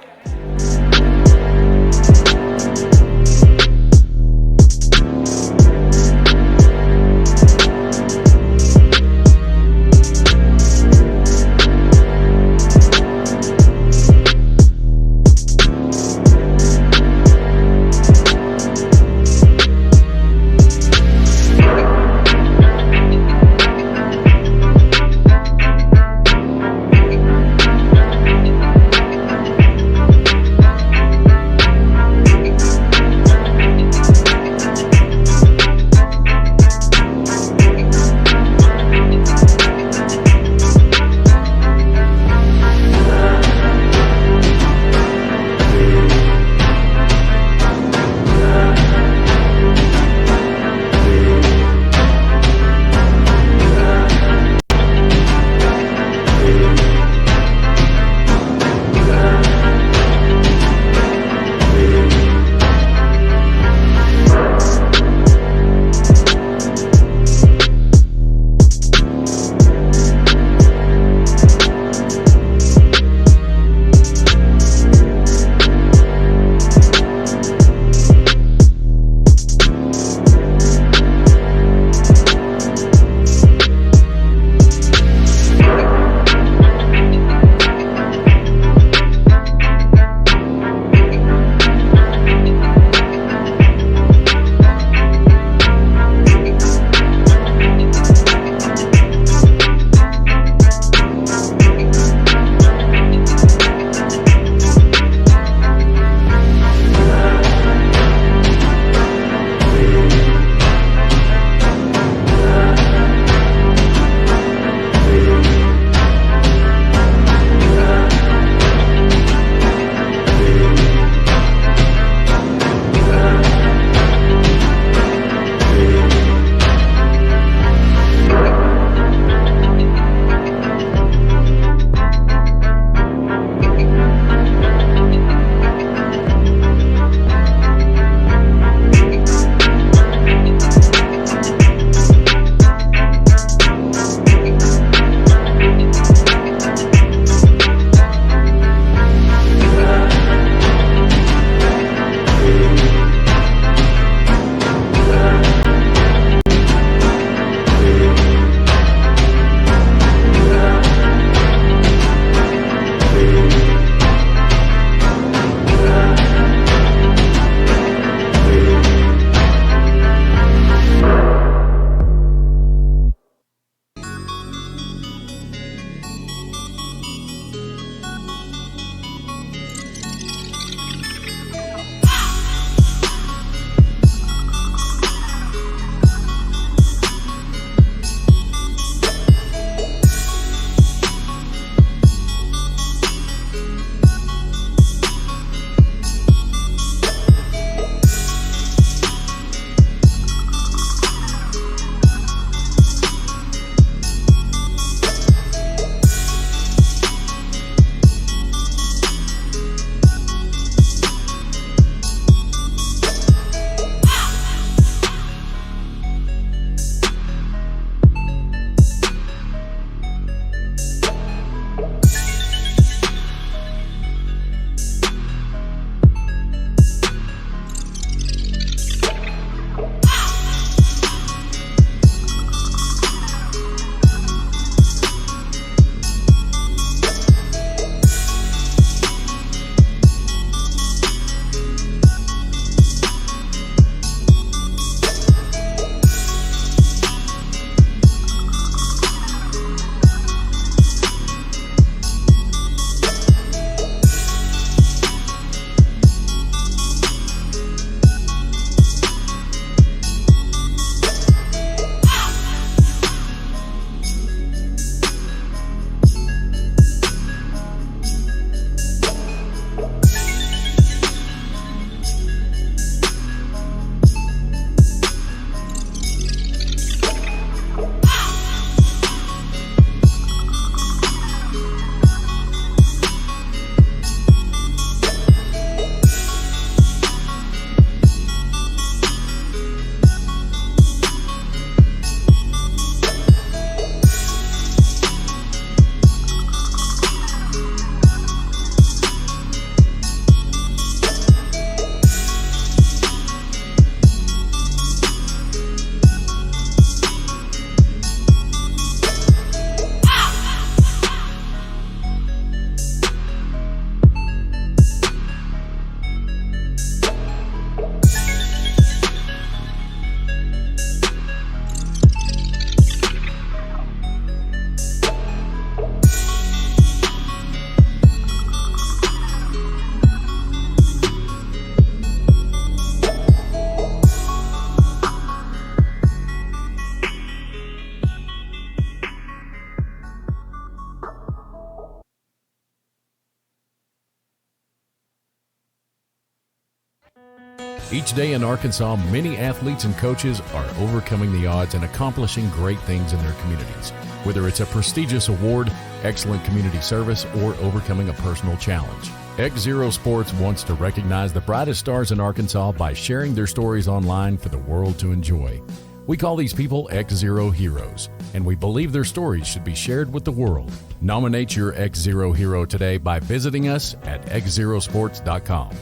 S3: Each day in Arkansas, many athletes and coaches are overcoming the odds and accomplishing great things in their communities. Whether it's a prestigious award, excellent community service, or overcoming a personal challenge. XZero Sports wants to recognize the brightest stars in Arkansas by sharing their stories online for the world to enjoy. We call these people XZero heroes, and we believe their stories should be shared with the world. Nominate your XZero hero today by visiting us at xzerosports.com.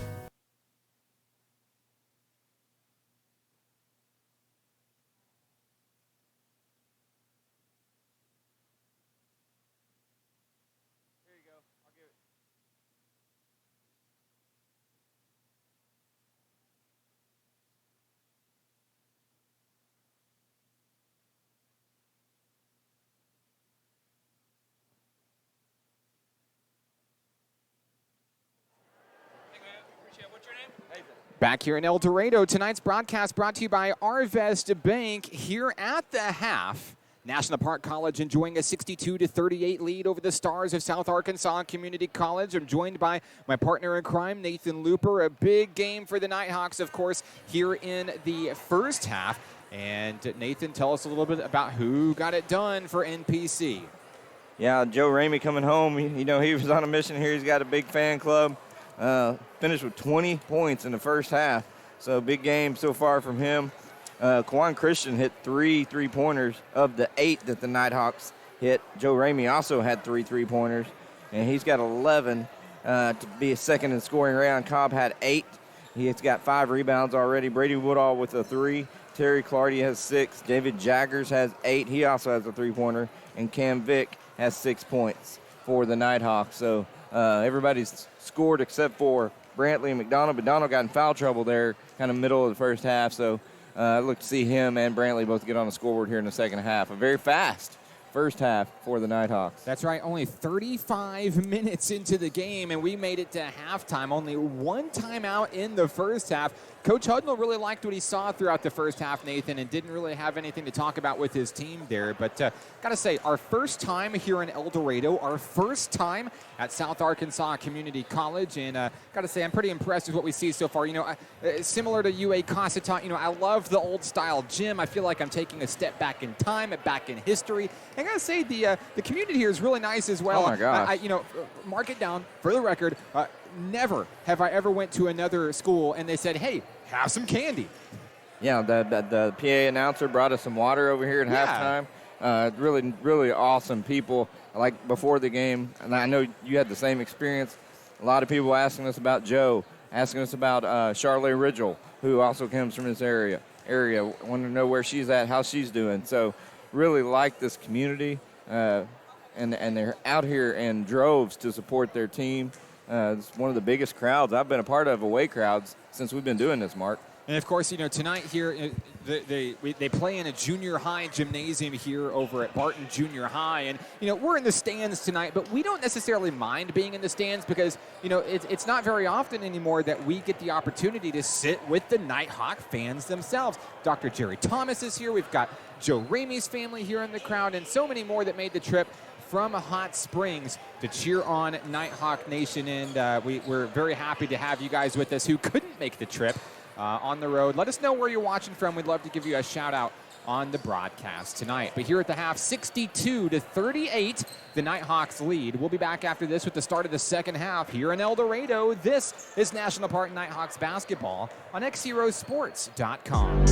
S1: Back here in El Dorado, tonight's broadcast brought to you by Arvest Bank. Here at the half, National Park College enjoying a 62-38 lead over the Stars of South Arkansas Community College. I'm joined by my partner in crime, Nathan Looper. A big game for the Nighthawks, of course, here in the first half. And Nathan, tell us a little bit about who got it done for NPC.
S2: Yeah, Joe Ramey coming home. He was on a mission here. He's got a big fan club. Finished with 20 points in the first half. So big game so far from him. Kwan Christian hit 3 3-pointers of the 8 that the Nighthawks hit. Joe Ramey also had 3 3-pointers, and he's got 11 to be a second in scoring. Rayon Cobb had 8. He's got 5 rebounds already. Brady Woodall with a 3. Terry Clardy has 6. David Jaggers has 8. He also has a 3-pointer. And Cam Vick has 6 points for the Nighthawks. So everybody's scored except for Brantley and McDonald. McDonald got in foul trouble there kind of middle of the first half. So I look to see him and Brantley both get on the scoreboard here in the second half. A very fast first half for the Nighthawks.
S1: That's right, only 35 minutes into the game, and we made it to halftime. Only one timeout in the first half. Coach Hudnall really liked what he saw throughout the first half, Nathan, and didn't really have anything to talk about with his team there. But got to say, our first time here in El Dorado, our first time at South Arkansas Community College, and got to say, I'm pretty impressed with what we see so far. Similar to UA Cossatot, I love the old-style gym. I feel like I'm taking a step back in time, back in history. I got to say, the community here is really nice as well.
S2: Oh, my gosh.
S1: Mark it down for the record. Never have I ever went to another school and they said, hey, have some candy.
S2: Yeah, the PA announcer brought us some water over here at halftime. Really, really awesome people. Like before the game, and I know you had the same experience. A lot of people asking us about Joe, asking us about Charlotte Ridgel, who also comes from this area. Want to know where she's at, how she's doing. So really like this community, and they're out here in droves to support their team. It's one of the biggest crowds I've been a part of, away crowds, since we've been doing this, Mark.
S1: And, of course, tonight here, they play in a junior high gymnasium here over at Barton Junior High. And, we're in the stands tonight, but we don't necessarily mind being in the stands because, it's not very often anymore that we get the opportunity to sit with the Nighthawk fans themselves. Dr. Jerry Thomas is here. We've got Joe Ramey's family here in the crowd and so many more that made the trip from Hot Springs to cheer on Nighthawk Nation. And we're very happy to have you guys with us who couldn't make the trip on the road. Let us know where you're watching from. We'd love to give you a shout out on the broadcast tonight. But here at the half, 62-38, the Nighthawks lead. We'll be back after this with the start of the second half here in El Dorado. This is National Park Nighthawks basketball on XZerosports.com.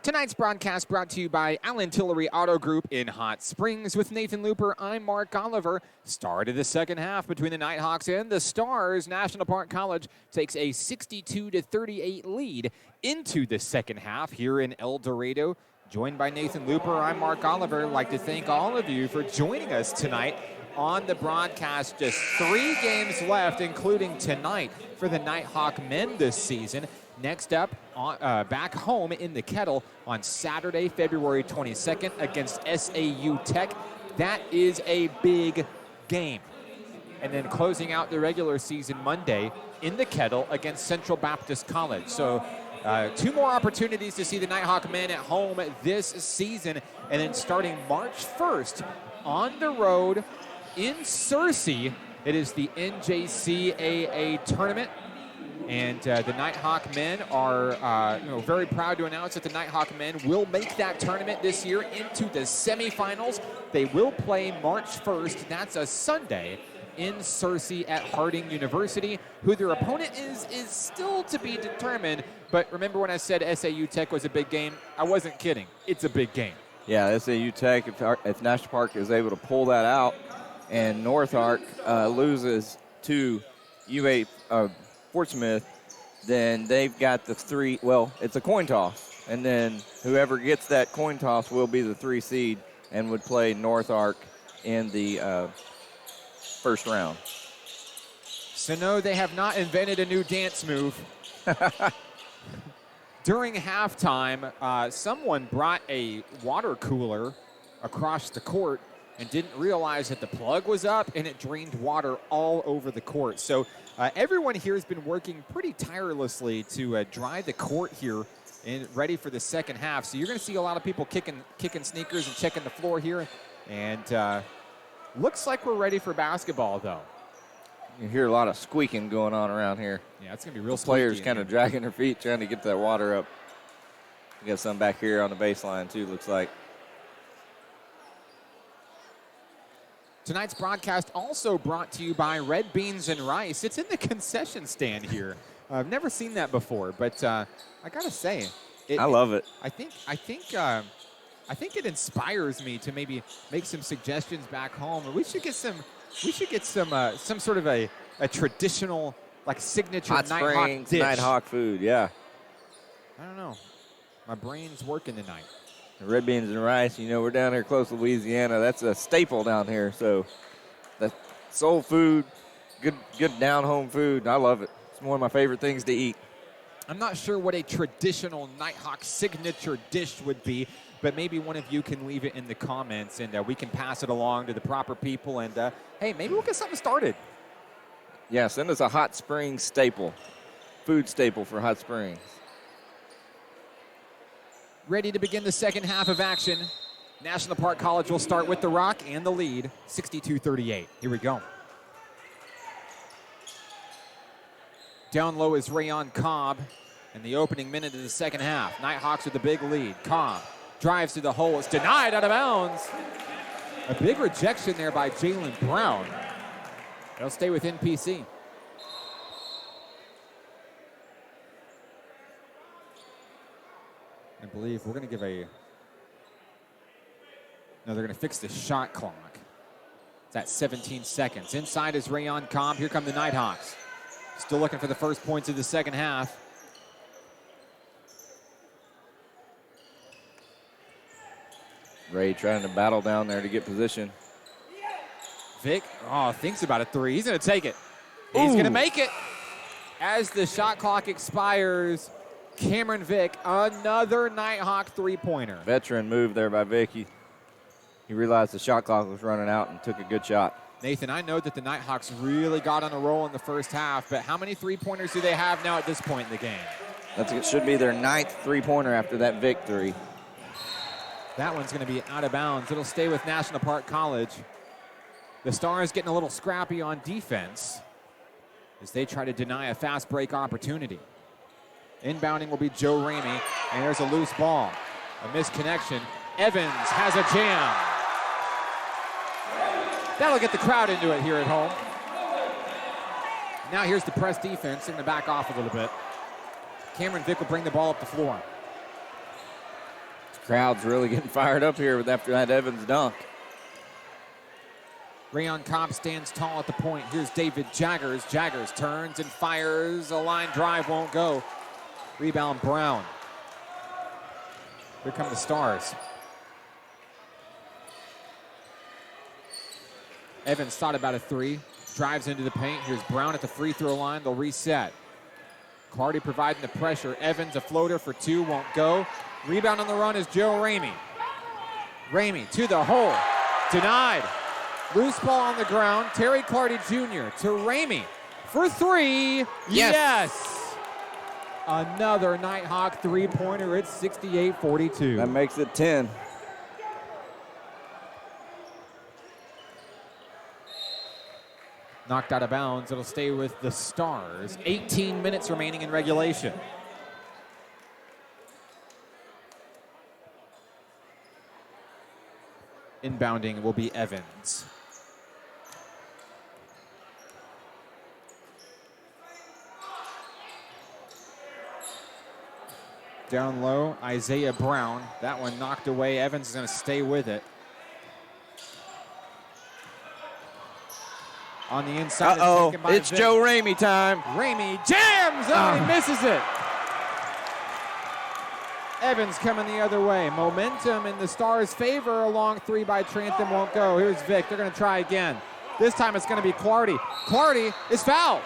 S1: Tonight's broadcast brought to you by Allen Tillery Auto Group in Hot Springs. With Nathan Looper, I'm Mark Oliver. Start of the second half between the Nighthawks and the Stars. National Park College takes a 62-38 lead into the second half here in El Dorado. Joined by Nathan Looper, I'm Mark Oliver. I'd like to thank all of you for joining us tonight on the broadcast. Just 3 games left, including tonight for the Nighthawk men this season. Next up, back home in the Kettle on Saturday, February 22nd against SAU Tech. That is a big game. And then closing out the regular season Monday in the Kettle against Central Baptist College. So 2 more opportunities to see the Nighthawk men at home this season. And then starting March 1st on the road in Searcy, it is the NJCAA tournament. And the Nighthawk men are very proud to announce that the Nighthawk men will make that tournament this year into the semifinals. They will play March 1st. That's a Sunday in Searcy at Harding University. Who their opponent is still to be determined. But remember when I said SAU Tech was a big game? I wasn't kidding. It's a big game.
S2: Yeah, SAU Tech, if National Park is able to pull that out and North Ark loses to UA Fort Smith, then they've got the 3, well, it's a coin toss. And then whoever gets that coin toss will be the 3 seed and would play North Ark in the first round.
S1: So no, they have not invented a new dance move. During halftime, someone brought a water cooler across the court and didn't realize that the plug was up, and it drained water all over the court. So everyone here has been working pretty tirelessly to dry the court here and ready for the second half. So you're going to see a lot of people kicking sneakers and checking the floor here. And looks like we're ready for basketball, though.
S2: You hear a lot of squeaking going on around here.
S1: Yeah, it's going to be real
S2: squeaky. Players kind of dragging their feet, trying to get that water up. We got some back here on the baseline, too, looks like.
S1: Tonight's broadcast also brought to you by Red Beans and Rice. It's in the concession stand here. I've never seen that before, but I gotta say,
S2: I love it.
S1: I think it inspires me to maybe make some suggestions back home. We should get some sort of a traditional, like, signature
S2: Hot
S1: Nighthawk
S2: Springs
S1: dish.
S2: Nighthawk food, yeah.
S1: I don't know. My brain's working tonight.
S2: Red Beans and Rice, we're down here close to Louisiana. That's a staple down here. So that's soul food, good down-home food. I love it. It's one of my favorite things to eat.
S1: I'm not sure what a traditional Nighthawk signature dish would be, but maybe one of you can leave it in the comments, and we can pass it along to the proper people. And, hey, maybe we'll get something started.
S2: Yeah, send us a Hot Springs staple, food staple for Hot Springs.
S1: Ready to begin the second half of action. National Park College will start with the rock and the lead, 62-38. Here we go. Down low is Rayon Cobb in the opening minute of the second half. Nighthawks with the big lead. Cobb drives to the hole. It's denied out of bounds. A big rejection there by Jalen Brown. They'll stay with NPC. I believe we're going to give no, they're going to fix the shot clock. It's at 17 seconds. Inside is Rayon Cobb. Here come the Nighthawks. Still looking for the first points of the second half.
S2: Ray trying to battle down there to get position.
S1: Vic, thinks about a 3. He's going to take it. He's going to make it. As the shot clock expires, Cameron Vick, another Nighthawk 3-pointer.
S2: Veteran move there by Vic. He realized the shot clock was running out and took a good shot.
S1: Nathan, I know that the Nighthawks really got on a roll in the first half, but how many 3-pointers do they have now at this point in the game?
S2: It should be their 9th 3-pointer after that Vic 3.
S1: That one's going to be out of bounds. It'll stay with National Park College. The Stars getting a little scrappy on defense as they try to deny a fast break opportunity. Inbounding will be Joe Ramey, and there's a loose ball. A misconnection. Evans has a jam. That'll get the crowd into it here at home. Now here's the press defense. They're going to back off a little bit. Cameron Vick will bring the ball up the floor.
S2: Crowd's really getting fired up here after that Evans dunk.
S1: Rayon Cobb stands tall at the point. Here's David Jaggers. Jaggers turns and fires. A line drive won't go. Rebound Brown. Here come the Stars. Evans thought about a three. Drives into the paint. Here's Brown at the free throw line. They'll reset. Clardy providing the pressure. Evans a floater for two. Won't go. Rebound on the run is Joe Ramey. Ramey to the hole. Denied. Loose ball on the ground. Terry Clardy Jr. to Ramey for three. Yes! Another Nighthawk three-pointer. It's 68-42.
S2: That makes it 10.
S1: Knocked out of bounds. It'll stay with the Stars. 18 minutes remaining in regulation. Inbounding will be Evans. Down low, Isaiah Brown. That one knocked away. Evans is going to stay with it. On the inside.
S2: Uh-oh, it's Vic. Joe Ramey time.
S1: Ramey jams! Oh, he misses it. Evans coming the other way. Momentum in the Stars' favor. A long three by Trantham won't go. Here's Vic. They're going to try again. This time it's going to be Clardy. Clardy is fouled.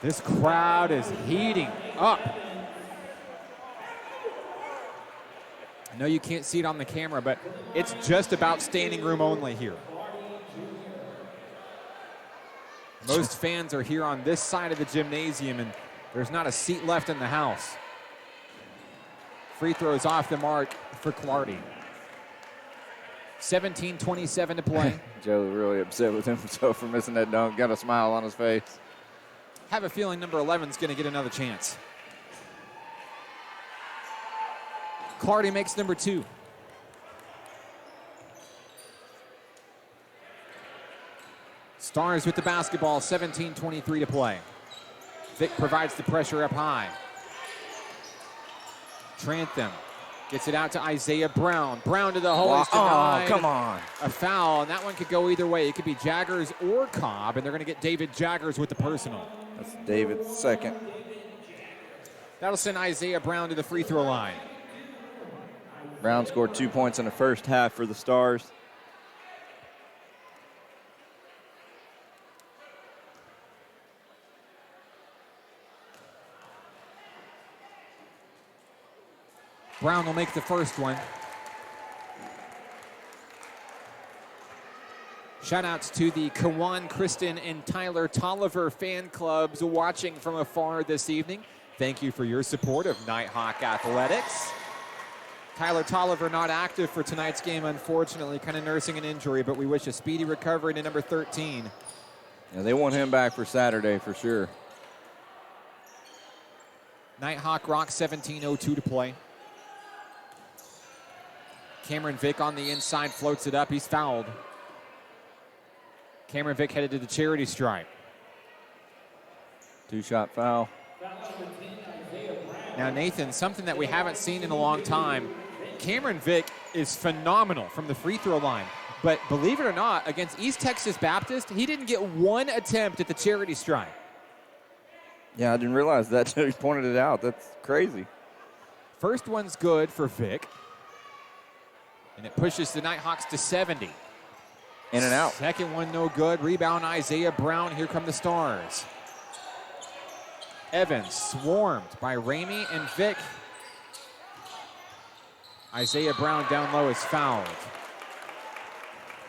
S1: This crowd is heating up. I know you can't see it on the camera, but it's just about standing room only here. Most fans are here on this side of the gymnasium, and there's not a seat left in the house. Free throws off the mark for Clardy. 17:27 to play.
S2: Joe really upset with himself for missing that dunk. Got a smile on his face.
S1: Have a feeling number 11 is going to get another chance. Clardy makes number two. Stars with the basketball, 17:23 to play. Vic provides the pressure up high. Trantham gets it out to Isaiah Brown. Brown to the hole. He's denied.
S2: Oh, come on.
S1: A foul, and that one could go either way. It could be Jaggers or Cobb, and they're going to get David Jaggers with the personal.
S2: That's David's second.
S1: That'll send Isaiah Brown to the free throw line.
S2: Brown scored 2 points in the first half for the Stars.
S1: Brown will make the first one. Shout-outs to the Kawan, Kristen, and Tyler Tolliver fan clubs watching from afar this evening. Thank you for your support of Nighthawk Athletics. Tyler Tolliver not active for tonight's game, unfortunately, kind of nursing an injury, but we wish a speedy recovery to number 13.
S2: Yeah, they want him back for Saturday for sure.
S1: Nighthawk Rock 17:02 to play. Cameron Vick on the inside floats it up. He's fouled. Cameron Vick headed to the charity stripe.
S2: Two-shot foul.
S1: Now, Nathan, something that we haven't seen in a long time, Cameron Vick is phenomenal from the free throw line. But believe it or not, against East Texas Baptist, he didn't get one attempt at the charity stripe.
S2: Yeah, I didn't realize that until he pointed it out. That's crazy.
S1: First one's good for Vick. And it pushes the Nighthawks to 70.
S2: In and out.
S1: Second one no good. Rebound Isaiah Brown. Here come the Stars. Evans swarmed by Ramey and Vick. Isaiah Brown down low is fouled.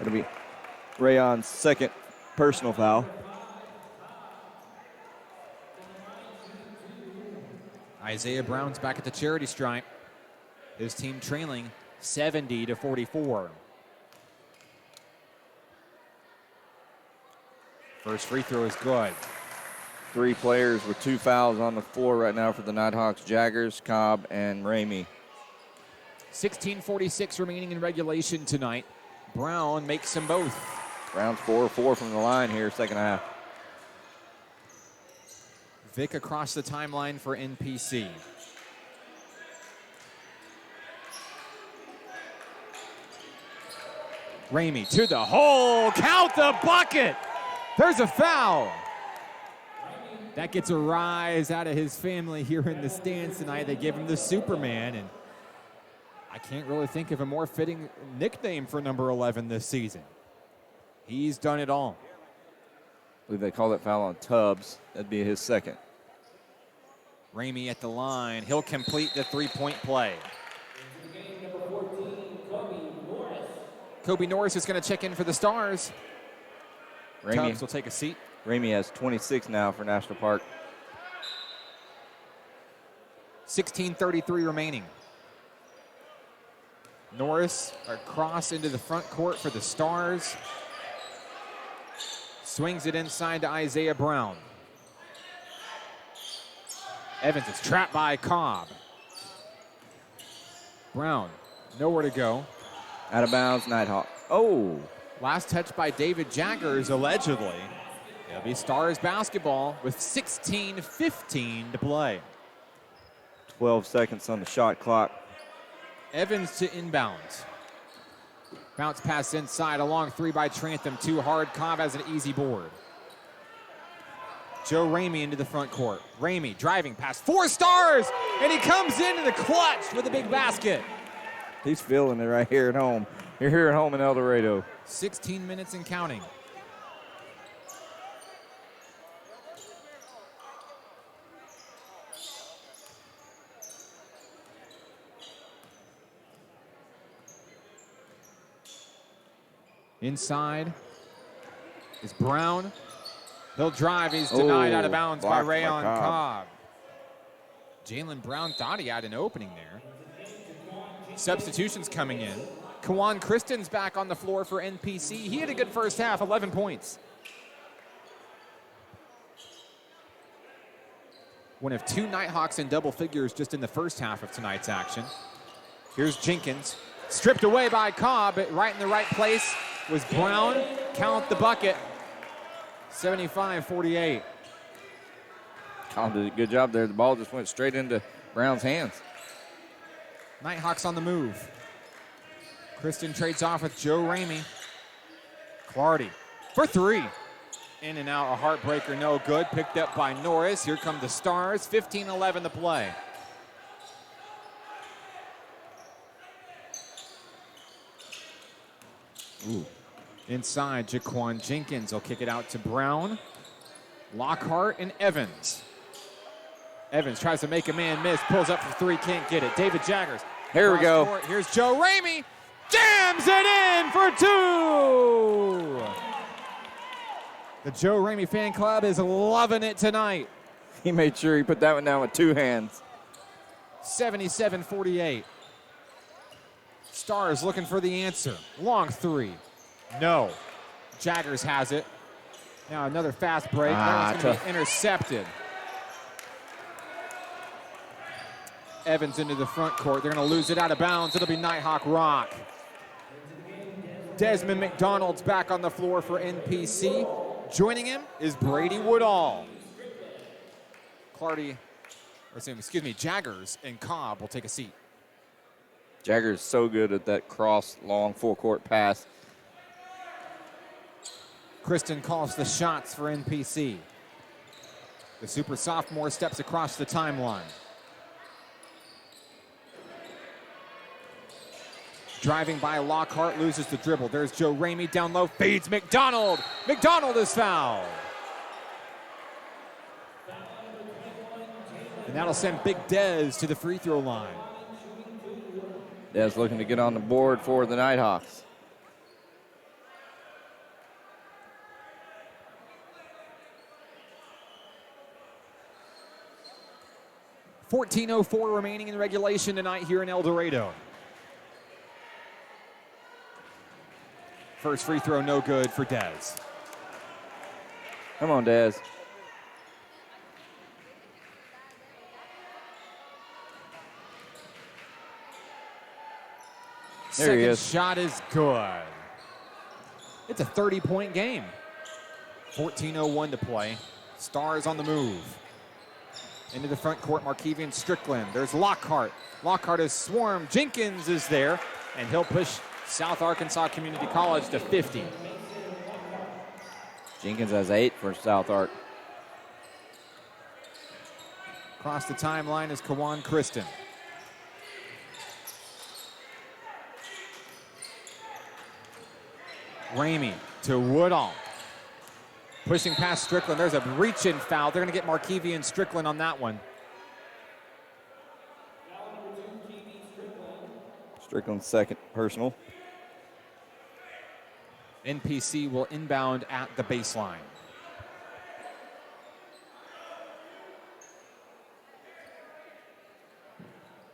S2: It'll be Rayon's second personal foul.
S1: Isaiah Brown's back at the charity stripe. His team trailing 70-44. First free throw is good.
S2: Three players with two fouls on the floor right now for the Nighthawks: Jaggers, Cobb, and Ramey.
S1: 16:46 remaining in regulation tonight. Brown makes them both.
S2: Brown's 4-4 from the line here, second half.
S1: Vick across the timeline for NPC. Ramey to the hole. Count the bucket. There's a foul. That gets a rise out of his family here in the stands tonight. They give him the Superman, and I can't really think of a more fitting nickname for number 11 this season. He's done it all.
S2: I believe they call that foul on Tubbs. That'd be his second.
S1: Ramey at the line. He'll complete the three-point play. Kobe Norris is going to check in for the Stars. Tubbs will take a seat.
S2: Ramey has 26 now for National Park.
S1: 16:33 remaining. Norris across into the front court for the Stars. Swings it inside to Isaiah Brown. Evans is trapped by Cobb. Brown, nowhere to go.
S2: Out of bounds, Nighthawk. Oh.
S1: Last touch by David Jaggers, allegedly. It'll be Stars basketball with 16:15 to play.
S2: 12 seconds on the shot clock.
S1: Evans to inbounds. Bounce pass inside, a long three by Trantham. Too hard. Cobb has an easy board. Joe Ramey into the front court. Ramey driving past 4 Stars, and he comes into the clutch with a big basket.
S2: He's feeling it right here at home. You're here at home in El Dorado.
S1: 16 minutes and counting. Inside is Brown. He'll drive. He's denied out of bounds by Rayon Cobb. Jalen Brown thought he had an opening there. Substitutions coming in. Kawan Kristen's back on the floor for NPC. He had a good first half, 11 points. One of 2 Nighthawks in double figures just in the first half of tonight's action. Here's Jenkins. Stripped away by Cobb, but right in the right place was Brown. Count the bucket. 75-48.
S2: Cobb did a good job there. The ball just went straight into Brown's hands.
S1: Nighthawks on the move. Kristen trades off with Joe Ramey. Clardy for 3. In and out, a heartbreaker, no good. Picked up by Norris. Here come the Stars. 15-11 to play. Ooh. Inside, Jaquan Jenkins will kick it out to Brown. Lockhart and Evans. Evans tries to make a man miss, pulls up for 3, can't get it. David Jaggers.
S2: Here we go.
S1: Court. Here's Joe Ramey. Jams it in for 2. The Joe Ramey fan club is loving it tonight.
S2: He made sure he put that one down with 2 hands.
S1: 77-48. Stars looking for the answer. Long 3. No. Jaggers has it. Now another fast break. That one's going to be intercepted. Evans into the front court. They're going to lose it out of bounds. It'll be Nighthawk Rock. Desmond McDonald's back on the floor for NPC. Joining him is Brady Woodall. Jaggers and Cobb will take a seat.
S2: Jaggers so good at that cross, long full-court pass.
S1: Kristen calls the shots for NPC. The super sophomore steps across the timeline. Driving by Lockhart, loses the dribble. There's Joe Ramey down low, fades McDonald. McDonald is fouled. And that'll send Big Dez to the free throw line.
S2: Dez looking to get on the board for the Nighthawks.
S1: .14:04 remaining in regulation tonight here in El Dorado. First free throw, no good for Dez.
S2: Come on, Dez. There he is.
S1: Second shot is good. It's a 30-point game. 14:01 to play. Stars on the move. Into the front court, Markevian Strickland. There's Lockhart. Lockhart is swarmed. Jenkins is there, and he'll push South Arkansas Community College to 50.
S2: Jenkins has 8 for South Ark.
S1: Across the timeline is Kawan Kristen. Ramey to Woodall. Pushing past Strickland. There's a reach-in foul. They're going to get Markevian Strickland on that one.
S2: Strickland's second personal.
S1: NPC will inbound at the baseline.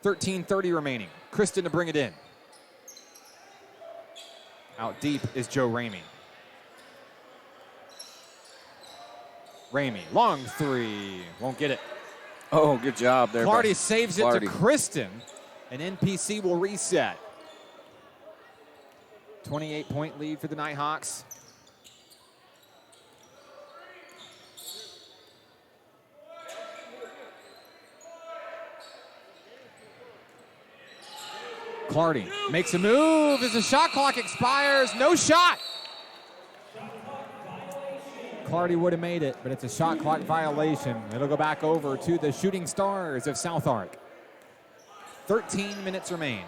S1: .13:30 remaining. Kristen to bring it in. Out deep is Joe Ramey. Ramey, long three. Won't get it.
S2: Oh, good job there.
S1: Clardy saves it to
S2: Clardy.
S1: Kristen, and NPC will reset. 28-point lead for the Nighthawks. Clardy makes a move as the shot clock expires. No shot. Clardy would have made it, but it's a shot clock violation. It'll go back over to the Shooting Stars of South Ark. 13 minutes remain.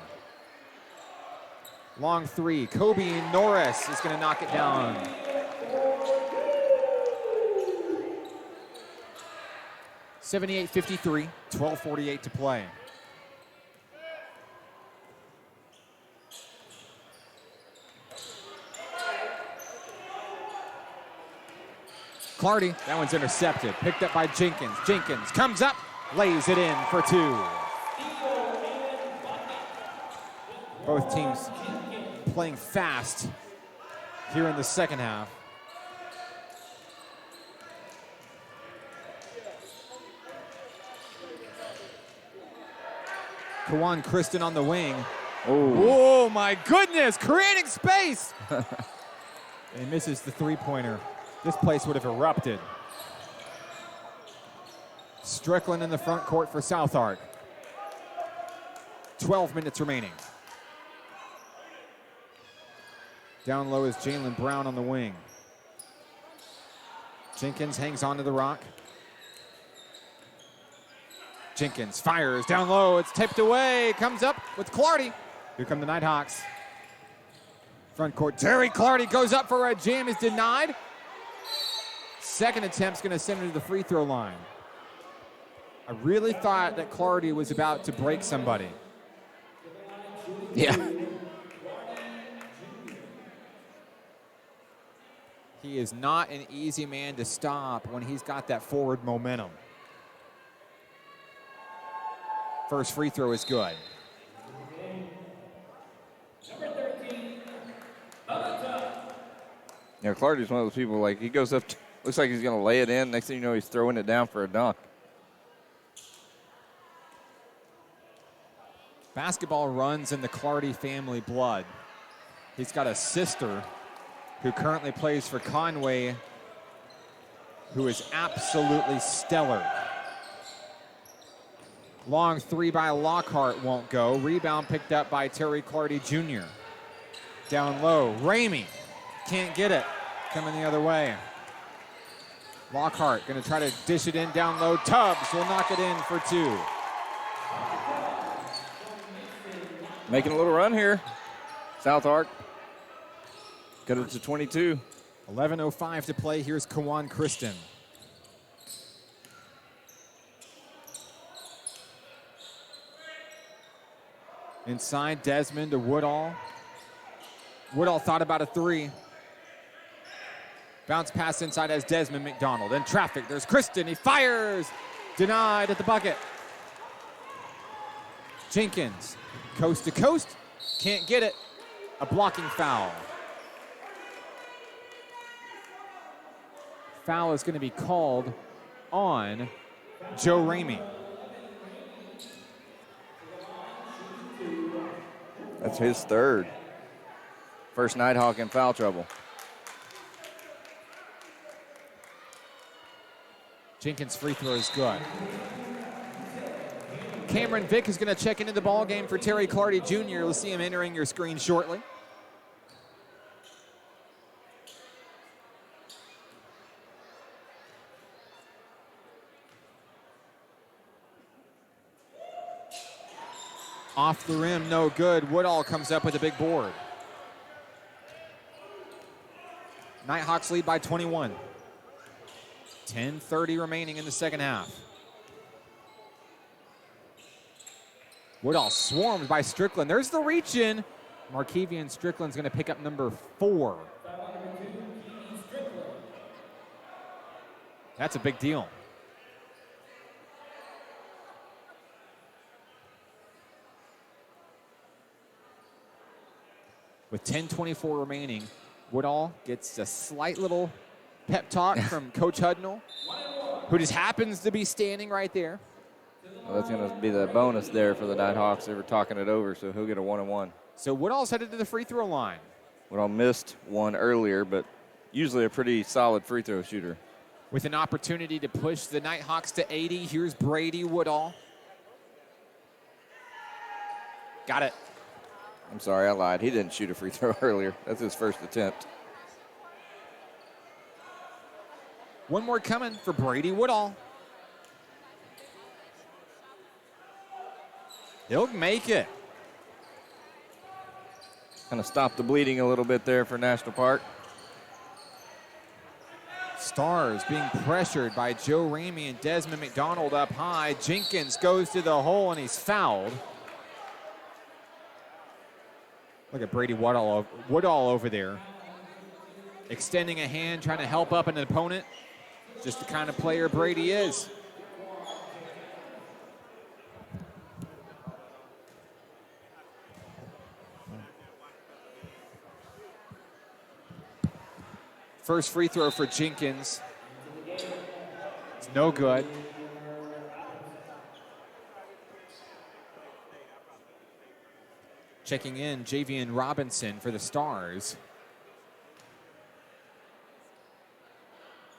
S1: Long three. Kobe Norris is going to knock it down. .78:53, 12:48 to play. Clardy, that one's intercepted. Picked up by Jenkins. Jenkins comes up, lays it in for two. Both teams playing fast here in the second half. Kawan Kristen on the wing. Oh my goodness, creating space. And he misses the three-pointer. This place would have erupted. Strickland in the front court for South Ark. 12 minutes remaining. Down low is Jalen Brown on the wing. Jenkins hangs onto the rock. Jenkins fires down low. It's tipped away. Comes up with Clardy. Here come the Nighthawks. Front court. Terry Clardy goes up for a jam. Is denied. Second attempt's going to send him to the free throw line. I really thought that Clardy was about to break somebody.
S2: Yeah.
S1: He is not an easy man to stop when he's got that forward momentum. First free throw is good.
S2: Yeah, Clardy's one of those people, like, he goes up, looks like he's going to lay it in. Next thing you know, he's throwing it down for a dunk.
S1: Basketball runs in the Clardy family blood. He's got a sister who currently plays for Conway, who is absolutely stellar. Long three by Lockhart won't go. Rebound picked up by Terry Clardy Jr. Down low, Ramey can't get it. Coming the other way. Lockhart gonna try to dish it in down low. Tubbs will knock it in for two.
S2: Making a little run here. South Ark. Got it to 22.
S1: 11:05 to play. Here's Kawan Kristen. Inside, Desmond to Woodall. Woodall thought about a three. Bounce pass inside as Desmond McDonald. In traffic, there's Kristen. He fires. Denied at the bucket. Jenkins, coast to coast. Can't get it. A blocking foul. Foul is going to be called on Joe Ramey.
S2: That's his third. First Nighthawk in foul trouble.
S1: Jenkins' free throw is good. Cameron Vick is going to check into the ball game for Terry Clardy Jr. You'll see him entering your screen shortly. Off the rim, no good. Woodall comes up with a big board. Nighthawks lead by 21. 10:30 remaining in the second half. Woodall swarmed by Strickland. There's the reach in. Markevian Strickland's going to pick up number 4. That's a big deal. With 10:24 remaining, Woodall gets a slight little pep talk from Coach Hudnall, who just happens to be standing right there.
S2: Well, that's going to be the bonus there for the Nighthawks. They were talking it over, so he'll get a 1-and-1.
S1: So Woodall's headed to the free throw line.
S2: Woodall missed one earlier, but usually a pretty solid free throw shooter.
S1: With an opportunity to push the Nighthawks to 80, here's Brady Woodall. Got it.
S2: I'm sorry, I lied. He didn't shoot a free throw earlier. That's his first attempt.
S1: One more coming for Brady Woodall. He'll make it.
S2: Kind of stopped the bleeding a little bit there for National Park.
S1: Stars being pressured by Joe Ramey and Desmond McDonald up high. Jenkins goes to the hole and he's fouled. Look at Brady Woodall over there. Extending a hand, trying to help up an opponent. Just the kind of player Brady is. First free throw for Jenkins. It's no good. Checking in, Javian Robinson for the Stars.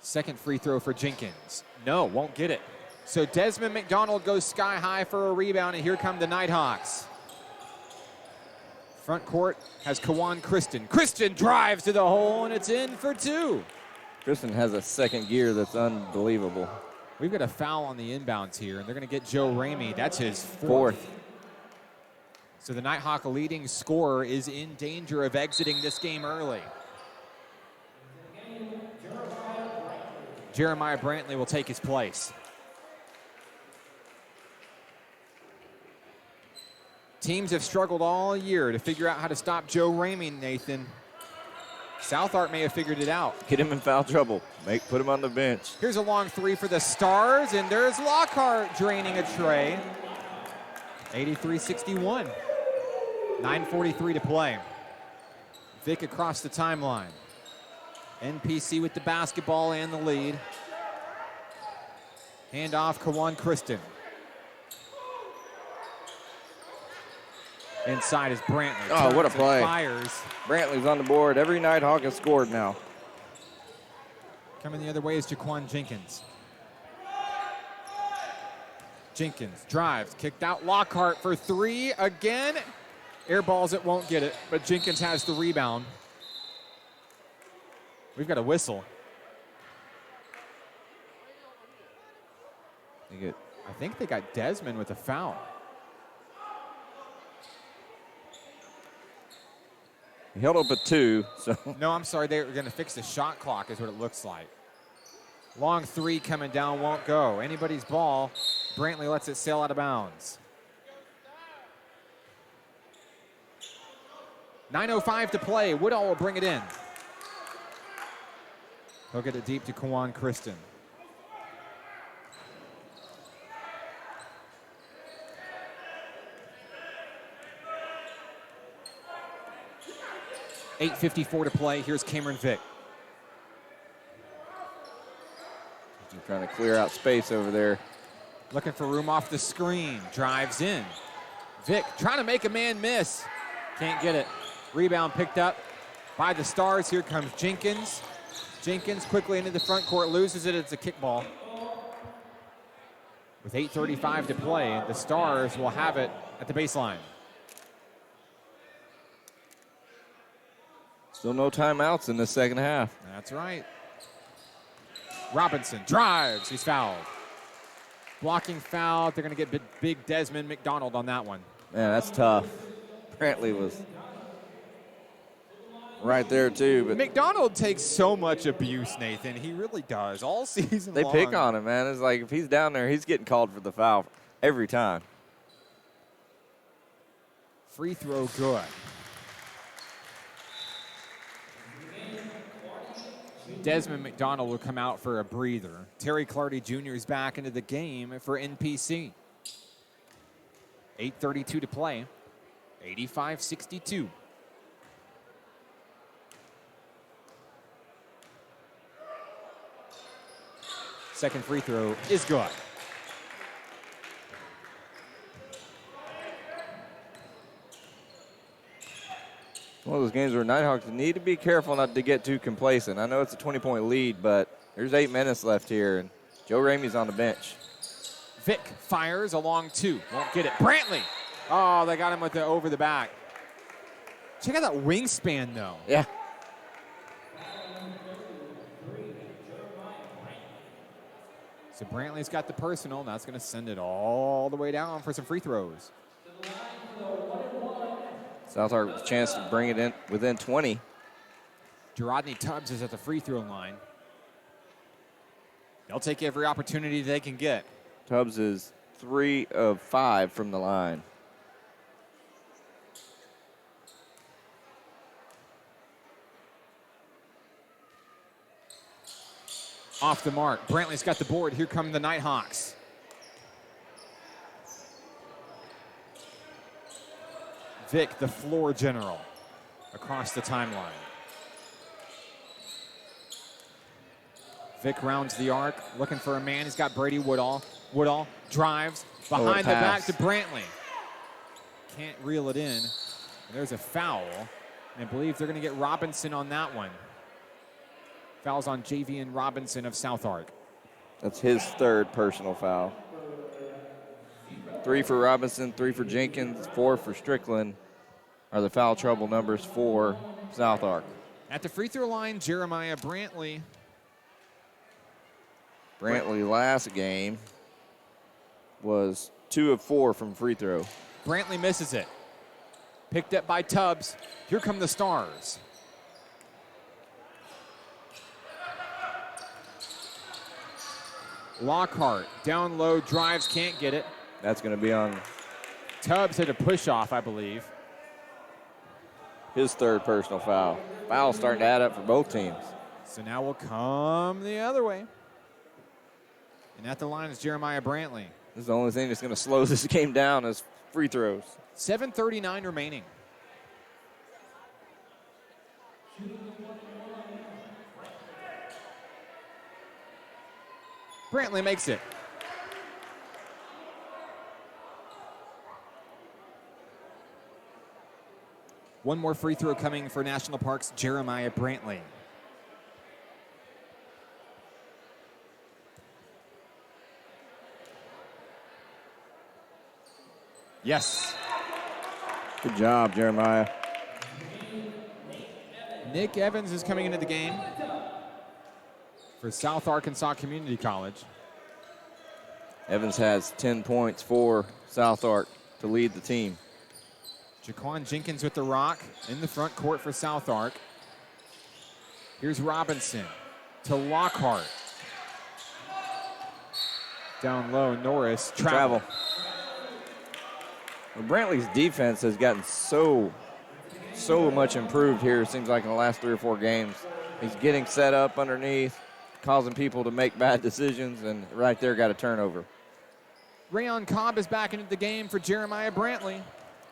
S1: Second free throw for Jenkins. No, won't get it. So Desmond McDonald goes sky high for a rebound, and here come the Nighthawks. Front court has Kawan Kristen. Kristen drives to the hole, and it's in for 2.
S2: Kristen has a second gear that's unbelievable.
S1: We've got a foul on the inbounds here, and they're going to get Joe Ramey. That's his 4th. So the Nighthawk leading scorer is in danger of exiting this game early. Jeremiah Brantley will take his place. Teams have struggled all year to figure out how to stop Joe Ramey, Nathan. South Ark may have figured it out.
S2: Get him in foul trouble. Put him on the bench.
S1: Here's a long 3 for the Stars, and there's Lockhart draining a tray. 83-61. 9:43 to play. Vic across the timeline. NPC with the basketball and the lead. Hand off Kawan Kristen. Inside is Brantley.
S2: Oh, what a play.
S1: Fires.
S2: Brantley's on the board. Every Nighthawk has scored now.
S1: Coming the other way is Jaquan Jenkins. Jenkins drives, kicked out. Lockhart for 3 again. Air balls it, won't get it, but Jenkins has the rebound. We've got a whistle. I think they got Desmond with a foul.
S2: He held up at 2, so.
S1: No, I'm sorry, they were going to fix the shot clock is what it looks like. Long 3 coming down, won't go. Anybody's ball. Brantley lets it sail out of bounds. 9:05 to play. Woodall will bring it in. He'll get it deep to Kawan Kristen. $8:54 to play. Here's Cameron Vick.
S2: He's trying to clear out space over there.
S1: Looking for room off the screen. Drives in. Vick trying to make a man miss. Can't get it. Rebound picked up by the Stars. Here comes Jenkins. Jenkins quickly into the front court. Loses it. It's a kickball. With 8:35 to play, the Stars will have it at the baseline.
S2: Still no timeouts in the second half.
S1: That's right. Robinson drives. He's fouled. Blocking foul. They're going to get big Desmond McDonald on that one.
S2: Man, that's tough. Brantley was right there, too. But
S1: McDonald takes so much abuse, Nathan. He really does, all season
S2: they
S1: long.
S2: pick on him, man. It's like if he's down there, he's getting called for the foul every time.
S1: Free throw good. Desmond McDonald will come out for a breather. Terry Clardy Jr. is back into the game for NPC. 8:32 to play. 85-62. Second free throw is good.
S2: One of those games where Nighthawks need to be careful not to get too complacent. I know it's a 20-point lead, but there's 8 minutes left here, and Joe Ramey's on the bench.
S1: Vic fires a long two. Won't get it. Brantley. Oh, they got him with the over the back. Check out that wingspan, though.
S2: Yeah.
S1: So Brantley's got the personal. Now it's going to send it all the way down for some free throws.
S2: South Ark with a chance to bring it in within 20.
S1: Dorado Tubbs is at the free throw line. They'll take every opportunity they can get.
S2: Tubbs is 3 of 5 from the line.
S1: Off the mark. Brantley's got the board. Here come the Nighthawks. Vic, the floor general, across the timeline. Vic rounds the arc, looking for a man. He's got Brady Woodall. Woodall drives behind the back to Brantley. Can't reel it in. And there's a foul. And I believe they're going to get Robinson on that one. Fouls on Javian Robinson of South Ark.
S2: That's his 3rd personal foul. 3 for Robinson, 3 for Jenkins, 4 for Strickland are the foul trouble numbers for South Ark.
S1: At the free throw line, Jeremiah Brantley.
S2: Brantley last game was 2 of 4 from free throw.
S1: Brantley misses it. Picked up by Tubbs. Here come the Stars. Lockhart, down low, drives, can't get it.
S2: That's going to be on
S1: Tubbs hit a push-off, I believe.
S2: his 3rd personal foul. Foul's starting to add up for both teams.
S1: So now we'll come the other way. And at the line is Jeremiah Brantley.
S2: This is the only thing that's going to slow this game down is free throws.
S1: 7:39 remaining. Brantley makes it. One more free throw coming for National Park's Jeremiah Brantley. Yes.
S2: Good job, Jeremiah.
S1: Nick Evans is coming into the game for South Arkansas Community College.
S2: Evans has 10 points for South Ark to lead the team.
S1: Jaquan Jenkins with the rock in the front court for South Ark. Here's Robinson to Lockhart. Down low, Norris. Travel.
S2: Well, Brantley's defense has gotten so much improved here, it seems like, in the last 3 or 4 games. He's getting set up underneath, causing people to make bad decisions, and right there got a turnover.
S1: Rayon Cobb is back into the game for Jeremiah Brantley.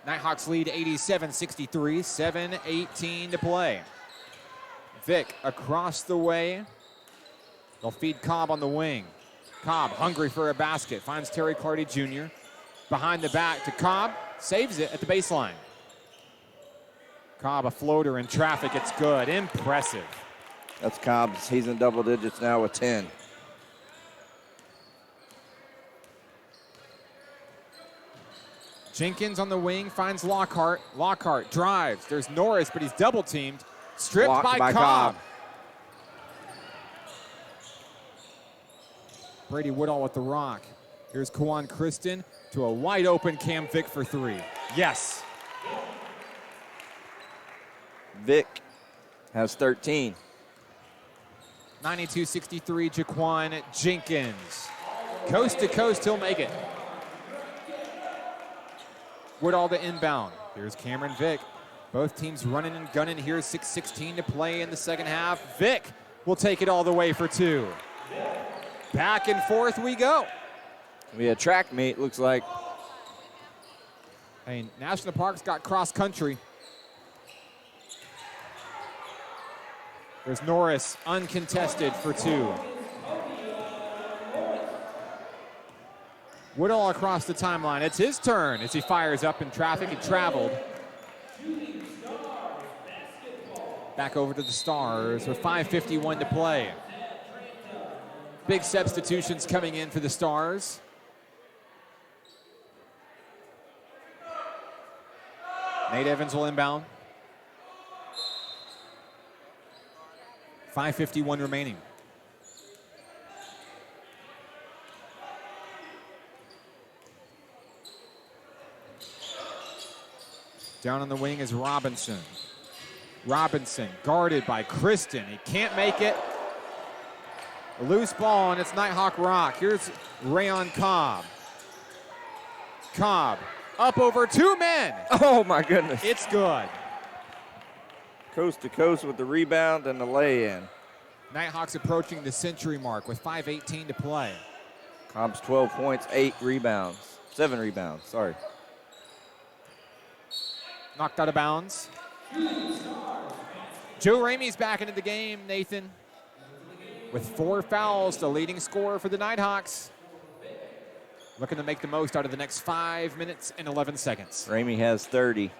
S1: Nighthawks lead 87-63, 7:18 to play. Vic across the way. They'll feed Cobb on the wing. Cobb hungry for a basket, finds Terry Clardy Jr. Behind the back to Cobb, saves it at the baseline. Cobb, a floater in traffic, it's good, impressive.
S2: That's Cobb's, he's in double digits now with 10.
S1: Jenkins on the wing finds Lockhart. Lockhart drives. There's Norris, but he's double teamed. Stripped
S2: Blocked
S1: by
S2: Cobb.
S1: Brady Woodall with the rock. Here's Kawan Kristen to a wide open Cam Vick for 3. Yes.
S2: Vic has 13.
S1: 92-63, Jaquan Jenkins. Coast to coast, he'll make it. Woodall to inbound. Here's Cameron Vick. Both teams running and gunning here. 6:16 to play in the second half. Vick will take it all the way for two. Back and forth we go.
S2: We had track meet, looks like.
S1: Hey, National Park's got cross country. There's Norris, uncontested for two. Woodall across the timeline. It's his turn as he fires up in traffic. He traveled. Back over to the Stars with 5:51 to play. Big substitutions coming in for the Stars. Nate Evans will inbound. 5:51 remaining. Down on the wing is Robinson. Robinson guarded by Kristen. He can't make it. A loose ball, and it's Nighthawk Rock. Here's Rayon Cobb. Cobb up over two men.
S2: Oh, my goodness.
S1: It's good.
S2: Coast to coast with the rebound and the lay-in.
S1: Nighthawks approaching the century mark with 5:18 to play.
S2: Cobb's 12 points, 8 rebounds. 7 rebounds, sorry.
S1: Knocked out of bounds. Joe Ramey's back into the game, Nathan. With 4 fouls, the leading scorer for the Nighthawks. Looking to make the most out of the next 5 minutes and 11 seconds.
S2: Ramey has 30.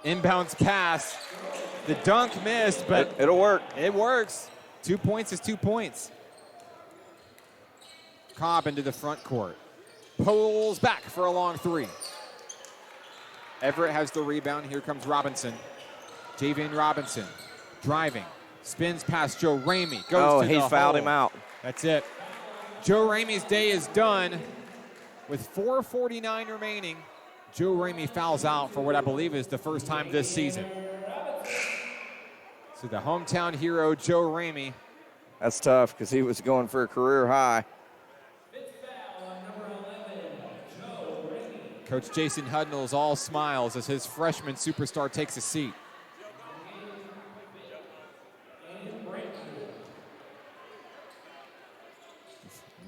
S1: Inbounds pass. The dunk missed, but
S2: It'll work.
S1: it works. 2 points is 2 points. Cobb into the front court. Pulls back for a long three. Everett has the rebound. Here comes Robinson. Javian Robinson driving. Spins past Joe Ramey. Goes to
S2: he
S1: the
S2: fouled
S1: hole.
S2: him out.
S1: That's it. Joe Ramey's day is done. With 4:49 remaining, Joe Ramey fouls out for what I believe is the first time this season. So the hometown hero, Joe Ramey.
S2: That's tough because he was going for a career high.
S1: Coach Jason Hudnall's all smiles as his freshman superstar takes a seat.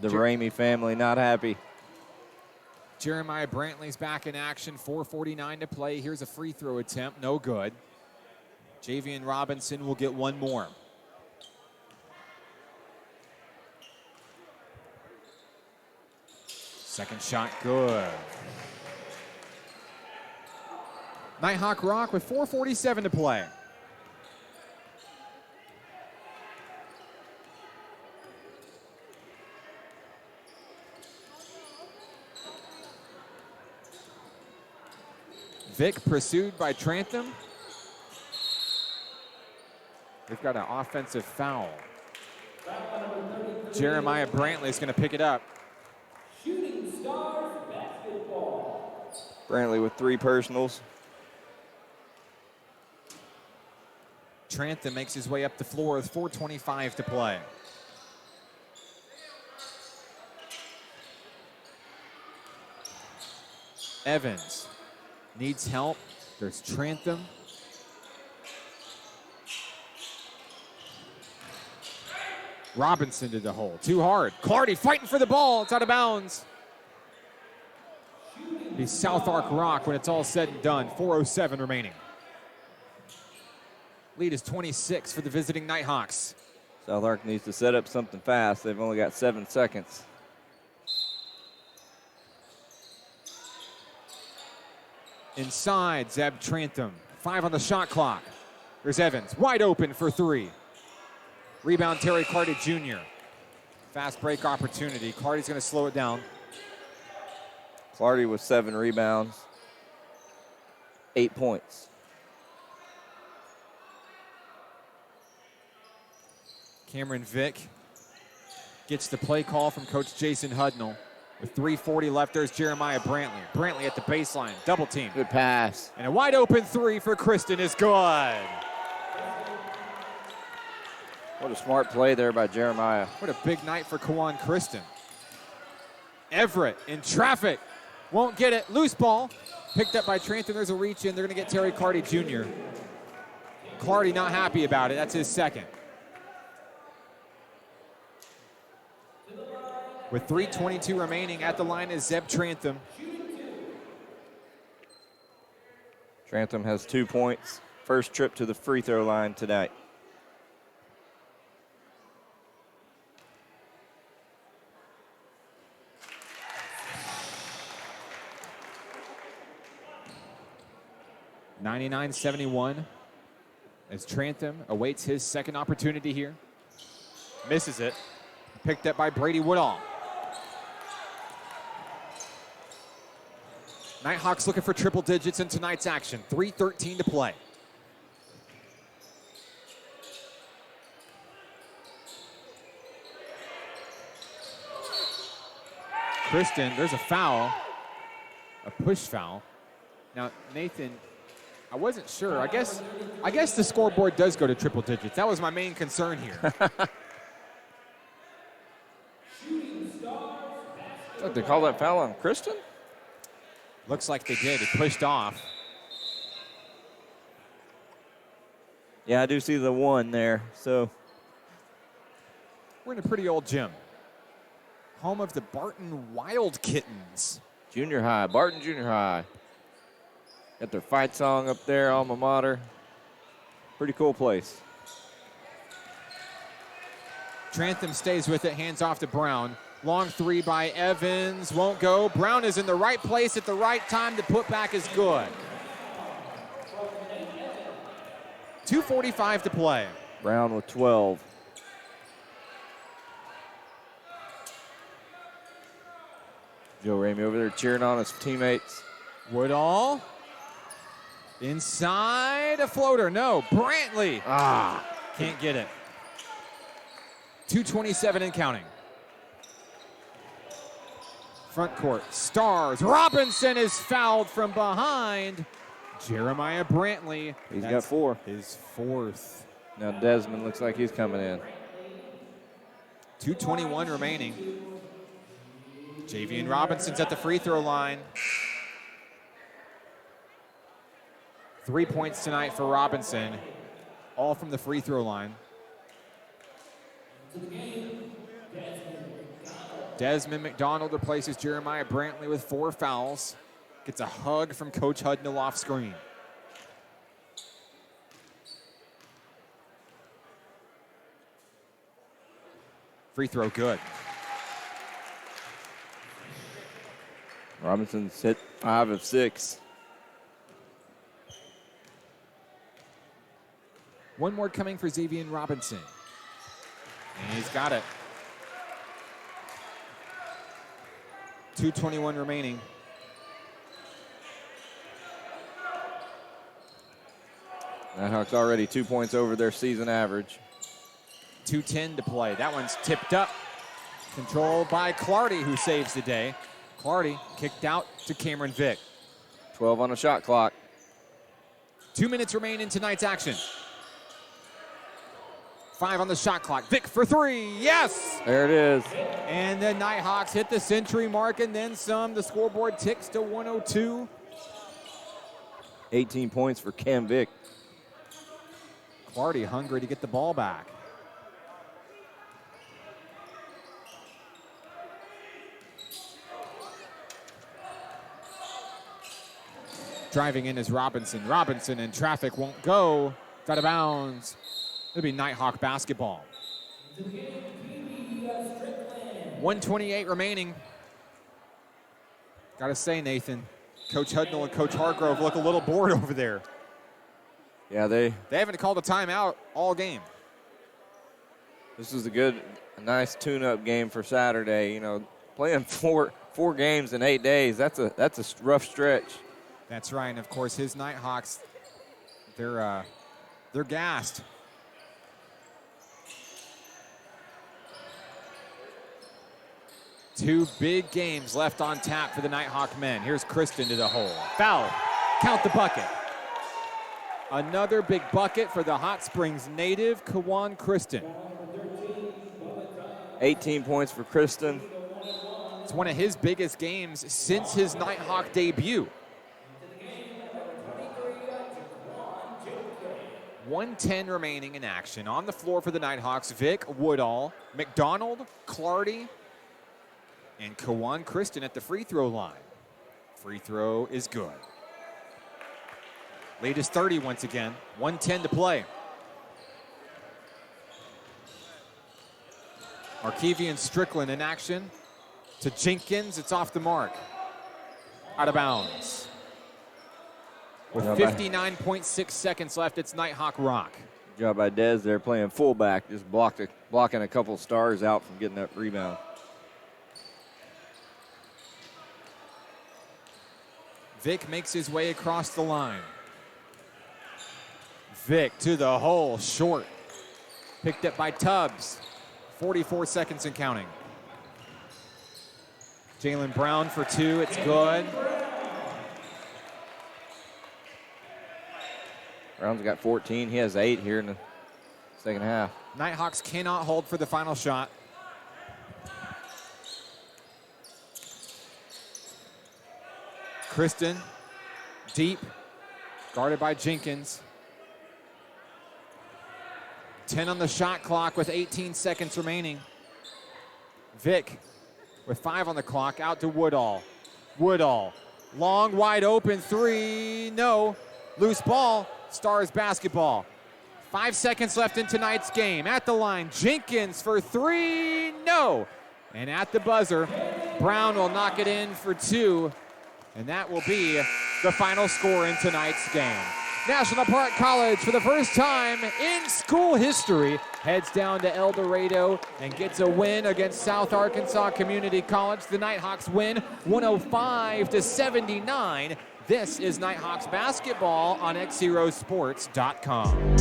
S2: The Ramey family not happy.
S1: Jeremiah Brantley's back in action. 4:49 to play. Here's a free throw attempt. No good. Javian Robinson will get one more. Second shot good. Nighthawk Rock with 4:47 to play. Vick pursued by Trantham. They've got an offensive foul. Jeremiah Brantley is going to pick it up.
S4: Shooting Stars basketball.
S2: Brantley with 3 personals.
S1: Trantham makes his way up the floor with 4:25 to play. Evans needs help. There's Trantham. Robinson to the hole. Too hard. Clardy fighting for the ball. It's out of bounds. Be South Ark Rock when it's all said and done. 4:07 remaining. Lead is 26 for the visiting Nighthawks.
S2: South Ark needs to set up something fast. They've only got 7 seconds.
S1: Inside, Zeb Trantham. 5 on the shot clock. There's Evans, wide open for 3. Rebound, Terry Clardy Jr. Fast break opportunity. Clardy's going to slow it down.
S2: Clardy with 7 rebounds, 8 points.
S1: Cameron Vick gets the play call from Coach Jason Hudnall. With 3:40 left, there's Jeremiah Brantley. Brantley at the baseline, double team.
S2: Good pass.
S1: And a wide open three for Kristen is good.
S2: What a smart play there by Jeremiah.
S1: What a big night for Kawan Kristen. Everett in traffic. Won't get it. Loose ball. Picked up by Trantham. There's a reach in. They're going to get Terry Clardy Jr. Clardy not happy about it. That's his second. With 3:22 remaining, at the line is Zeb Trantham.
S2: Trantham has 2 points. First trip to the free throw line tonight.
S1: (99-71) as Trantham awaits his second opportunity here. Misses it. Picked up by Brady Woodall. Nighthawks looking for triple digits in tonight's action. 3:13 to play. Kristen, there's a foul, a push foul. Now, Nathan, I wasn't sure. I guess the scoreboard does go to triple digits. That was my main concern here.
S2: Did they call that foul on Kristen?
S1: Looks like they did. He pushed off.
S2: Yeah, I do see the 1 there. So
S1: We're in a pretty old gym. Home of the Barton Wild Kittens.
S2: junior high, Barton Junior High. Got their fight song up there, alma mater. Pretty cool place.
S1: Trantham stays with it, hands off to Brown. Long three by Evans, won't go. Brown is in the right place at the right time. The putback is good. 2:45 to play.
S2: Brown with 12. Joe Ramey over there cheering on his teammates.
S1: Woodall. Inside, a floater. No, Brantley. Can't get it. 2:27 and counting. Front court, Stars. Robinson is fouled from behind. Jeremiah Brantley.
S2: He's got 4.
S1: His fourth.
S2: Now Desmond looks like he's coming in.
S1: 2:21 remaining. Javian Robinson's at the free throw line. 3 points tonight for Robinson, all from the free throw line. Desmond McDonald replaces Jeremiah Brantley with 4 fouls. Gets a hug from Coach Hudnall off screen. Free throw good.
S2: Robinson's hit 5 of 6.
S1: One more coming for Xavier Robinson. And he's got it. 2:21 remaining.
S2: Nighthawks already 2 points over their season average.
S1: 2:10 to play. That one's tipped up. Controlled by Clardy, who saves the day. Clardy kicked out to Cameron Vick.
S2: 12 on the shot clock.
S1: 2 minutes remain in tonight's action. 5 on the shot clock. Vick for 3. Yes!
S2: There it is.
S1: And the Nighthawks hit the century mark and then some. The scoreboard ticks to 102.
S2: 18 points for Cam Vick.
S1: Clardy hungry to get the ball back. Driving in is Robinson. Robinson in traffic, won't go. It's out of bounds. It'll be Nighthawk basketball. 1:28 remaining. Got to say, Nathan, Coach Hudnall and Coach Hargrove look a little bored over there.
S2: Yeah, they
S1: haven't called a timeout all game.
S2: This is a nice tune-up game for Saturday. You know, playing four games in 8 days. That's a rough stretch.
S1: That's right, and of course his Nighthawks, they're gassed. 2 big games left on tap for the Nighthawk men. Here's Kristen to the hole. Foul. Count the bucket. Another big bucket for the Hot Springs native, Kawan Kristen.
S2: 18 points for Kristen.
S1: It's one of his biggest games since his Nighthawk debut. 1:10 remaining in action. On the floor for the Nighthawks, Vic, Woodall, McDonald, Clardy, and Kawan Kristen at the free throw line. Free throw is good. Lead is 30 once again. 1:10 to play. Arkevian Strickland in action to Jenkins. It's off the mark. Out of bounds. With 59.6 seconds left, it's Nighthawk Rock.
S2: Good job by Dez there playing fullback, just blocking a couple stars out from getting that rebound.
S1: Vic makes his way across the line. Vic to the hole, short. Picked up by Tubbs. 44 seconds and counting. Jalen Brown for 2, it's good.
S2: Brown's got 14, he has 8 here in the second half.
S1: Nighthawks cannot hold for the final shot. Kristen, deep, guarded by Jenkins. 10 on the shot clock with 18 seconds remaining. Vic with 5 on the clock, out to Woodall. Woodall, long, wide open 3, no. Loose ball, Stars basketball. 5 seconds left in tonight's game. At the line, Jenkins for 3, no. And at the buzzer, Brown will knock it in for 2. And that will be the final score in tonight's game. National Park College, for the first time in school history, heads down to El Dorado and gets a win against South Arkansas Community College. The Nighthawks win 105-79. This is Nighthawks basketball on XZerosports.com.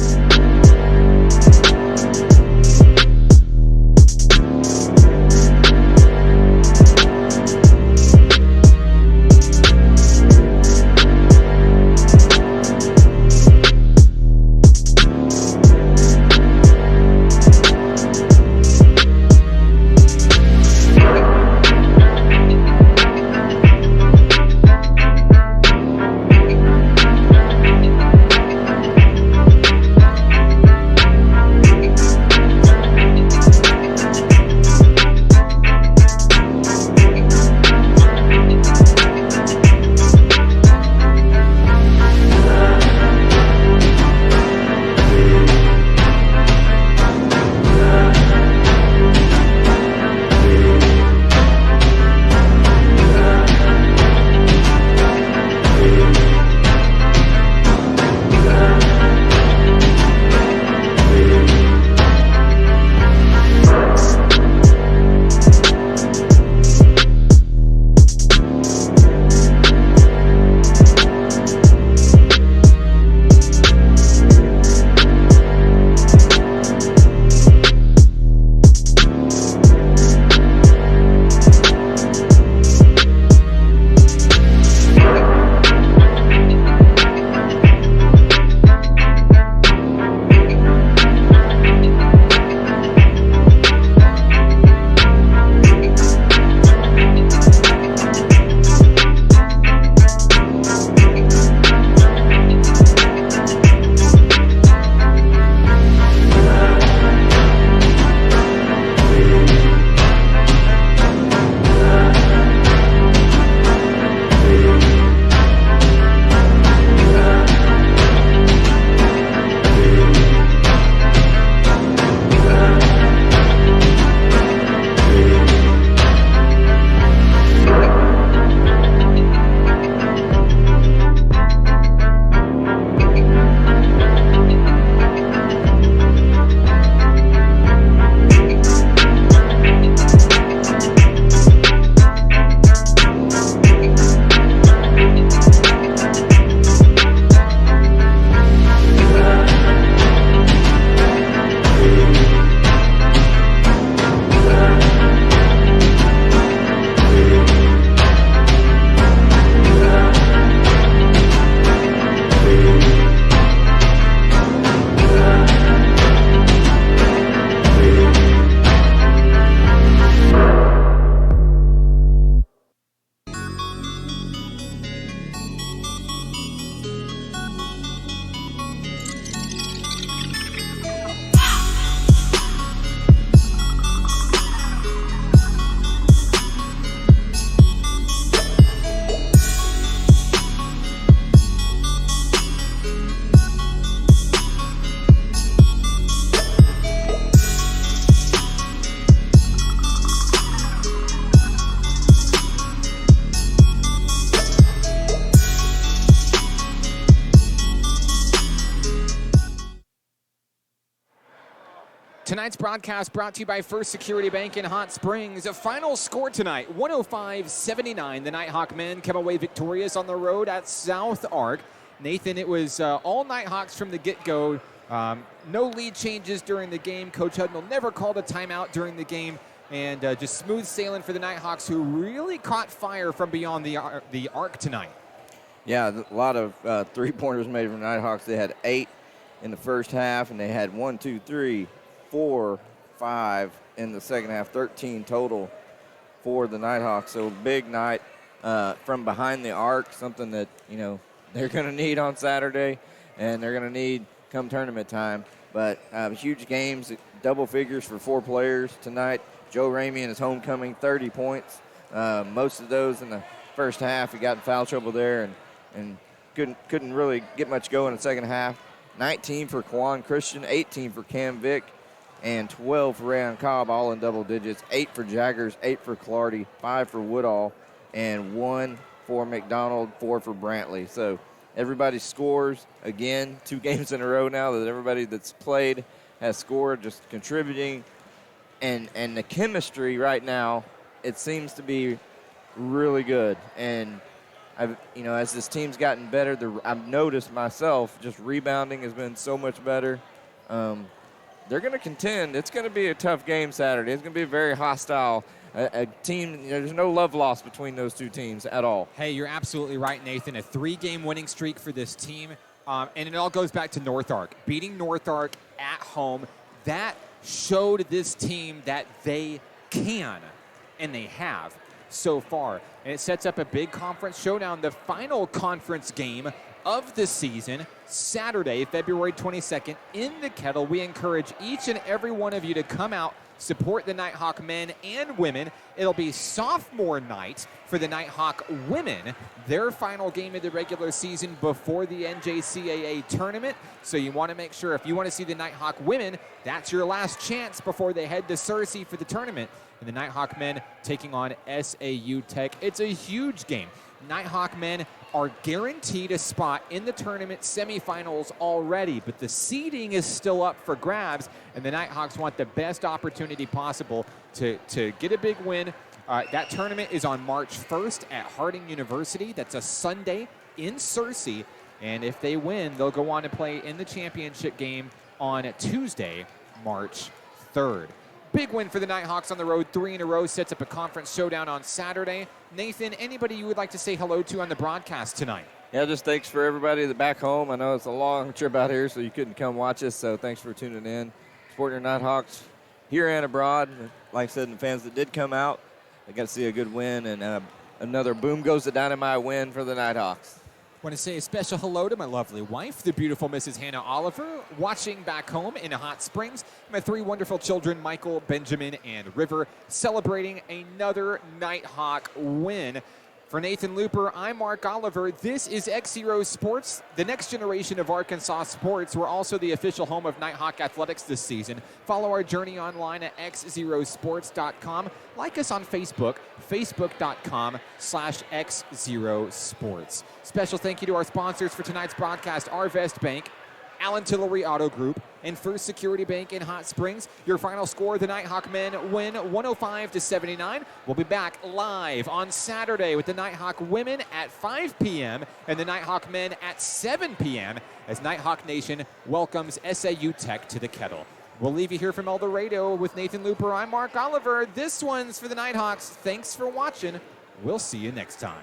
S1: Tonight's broadcast brought to you by First Security Bank in Hot Springs. A final score tonight, 105-79. The Nighthawk men come away victorious on the road at South Ark. Nathan, it was all Nighthawks from the get-go. No lead changes during the game. Coach Hudnall never called a timeout during the game. And just smooth sailing for the Nighthawks, who really caught fire from beyond the arc tonight.
S2: Yeah, a lot of three-pointers made from the Nighthawks. They had 8 in the first half, and they had 1, 2, 3, 4, 5 in the second half, 13 total for the Nighthawks. So big night from behind the arc, something that, you know, they're going to need on Saturday, and they're going to need come tournament time. But huge games, double figures for 4 players tonight. Joe Ramey in his homecoming, 30 points. Most of those in the first half. He got in foul trouble there and couldn't really get much going in the second half. 19 for Quan Christian, 18 for Cam Vick, and 12 for Rayon Cobb, all in double digits. 8 for Jaggers, 8 for Clardy, 5 for Woodall, and 1 for McDonald, 4 for Brantley. So everybody scores again, 2 games in a row now that everybody that's played has scored, just contributing. And the chemistry right now, it seems to be really good. And as this team's gotten better, I've noticed myself just rebounding has been so much better. They're going to contend. It's going to be a tough game Saturday. It's going to be very hostile. A team, there's no love lost between those 2 teams at all.
S1: Hey, you're absolutely right, Nathan. A 3-game winning streak for this team. And it all goes back to North Ark. Beating North Ark at home, that showed this team that they can, and they have so far. And it sets up a big conference showdown, the final conference game of the season, Saturday, February 22nd, in the Kettle. We encourage each and every one of you to come out, support the Nighthawk men and women. It'll be sophomore night for the Nighthawk women, their final game of the regular season before the NJCAA tournament. So you want to make sure, if you want to see the Nighthawk women, that's your last chance before they head to Searcy for the tournament. And the Nighthawk men taking on SAU Tech. It's a huge game. Nighthawk men are guaranteed a spot in the tournament semifinals already, but the seeding is still up for grabs, and the Nighthawks want the best opportunity possible to get a big win. That tournament is on March 1st at Harding University. That's a Sunday in Searcy, and if they win, they'll go on to play in the championship game on Tuesday, March 3rd. Big win for the Nighthawks on the road, 3 in a row, sets up a conference showdown on Saturday. Nathan, anybody you would like to say hello to on the broadcast tonight?
S2: Yeah, just thanks for everybody that's back home. I know it's a long trip out here, so you couldn't come watch us, so thanks for tuning in. Supporting your Nighthawks here and abroad. Like I said, the fans that did come out, they got to see a good win, and another boom goes the dynamite win for the Nighthawks.
S1: I want to say a special hello to my lovely wife, the beautiful Mrs. Hannah Oliver, watching back home in Hot Springs. My 3 wonderful children, Michael, Benjamin, and River, celebrating another Nighthawk win. For Nathan Looper, I'm Mark Oliver. This is XZero Sports, the next generation of Arkansas sports. We're also the official home of Nighthawk Athletics this season. Follow our journey online at xzerosports.com. Like us on Facebook, facebook.com/XZeroSports. Special thank you to our sponsors for tonight's broadcast, Arvest Bank, Allen Tillery Auto Group, and First Security Bank in Hot Springs. Your final score, the Nighthawk men win 105-79. We'll be back live on Saturday with the Nighthawk women at 5 p.m. and the Nighthawk men at 7 p.m. as Nighthawk Nation welcomes SAU Tech to the Kettle. We'll leave you here from El Dorado with Nathan Looper. I'm Mark Oliver. This one's for the Nighthawks. Thanks for watching. We'll see you next time.